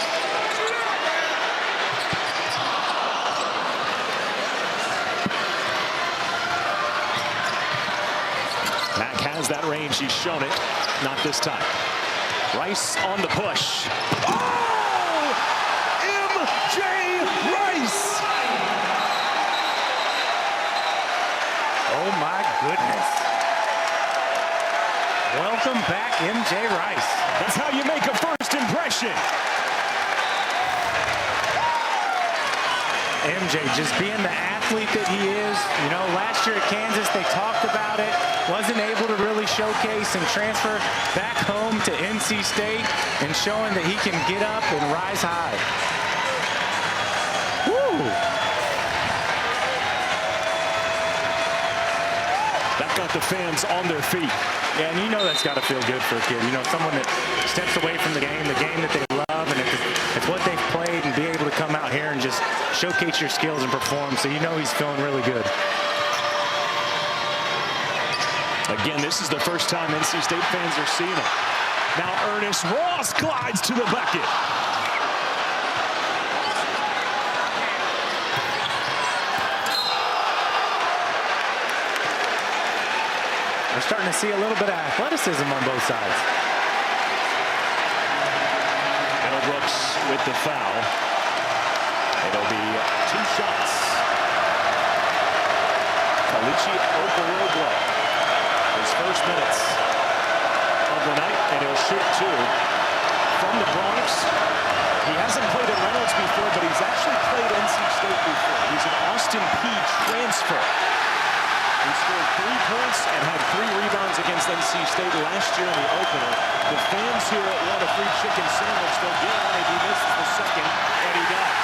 Mack has that range. He's shown it. Not this time. Rice on the push. Oh! MJ Rice! Oh, my goodness. Welcome back, MJ Rice. That's how you make a first impression. MJ just being the athlete that he is. Last year at Kansas, they talked about it. Wasn't able to really showcase and transfer back home to NC State and showing that he can get up and rise high. Woo! That got the fans on their feet. Yeah, and that's got to feel good for a kid. Someone that steps away from the game that they love, and it's what they've played, and be able to come out here and just showcase your skills and perform. So he's feeling really good. Again, this is the first time NC State fans are seeing him. Now Ernest Ross glides to the bucket. We're starting to see a little bit of athleticism on both sides. Middlebrooks with the foul. It'll be 2 shots. Kalichi Okorogwo, his first minutes of the night, and he'll shoot 2 from the Bronx. He hasn't played at Reynolds before, but he's actually played NC State before. He's an Austin Peay transfer. He scored 3 points and had 3 rebounds against NC State last year in the opener. The fans here want a free chicken sandwich. They'll get one if he misses the second, and he does.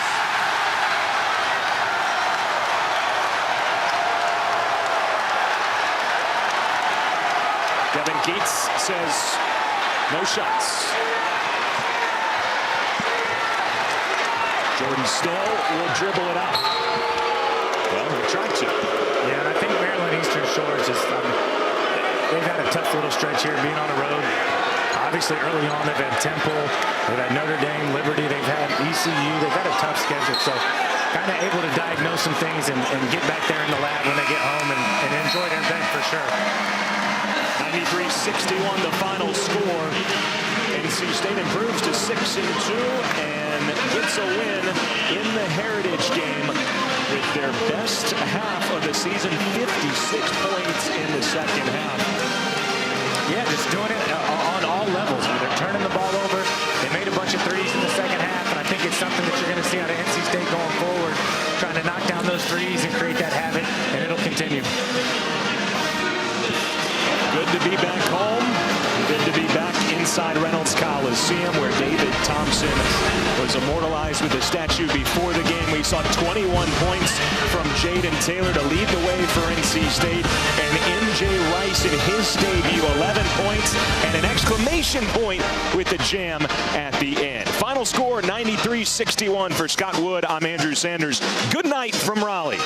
Devin Gates says no shots. Jordan Stoll will dribble it out. Well, he tried to. Yeah, and I think Maryland Eastern Shore is just, they've had a tough little stretch here being on the road. Obviously, early on, they've had Temple, they've had Notre Dame, Liberty, they've had ECU. They've had a tough schedule, so kind of able to diagnose some things and get back there in the lab when they get home and enjoy their event for sure. 93-61 the final score. NC State improves to 6-2 and gets a win in the Heritage game with their best half of the season, 56 points in the second half. Yeah, just doing it on all levels. They're turning the ball over. They made a bunch of threes in the second half, and I think it's something that you're going to see out of NC State going forward, trying to knock down those threes and create that habit, and it'll continue. Good to be back home. Good to be back inside Reynolds Coliseum, where David Thompson was immortalized with a statue before the game. We saw 21 points from Jaden Taylor to lead the way for NC State, and MJ Rice in his debut, 11 points and an exclamation point with the jam at the end. Final score, 93-61 for Scott Wood. I'm Andrew Sanders. Good night from Raleigh.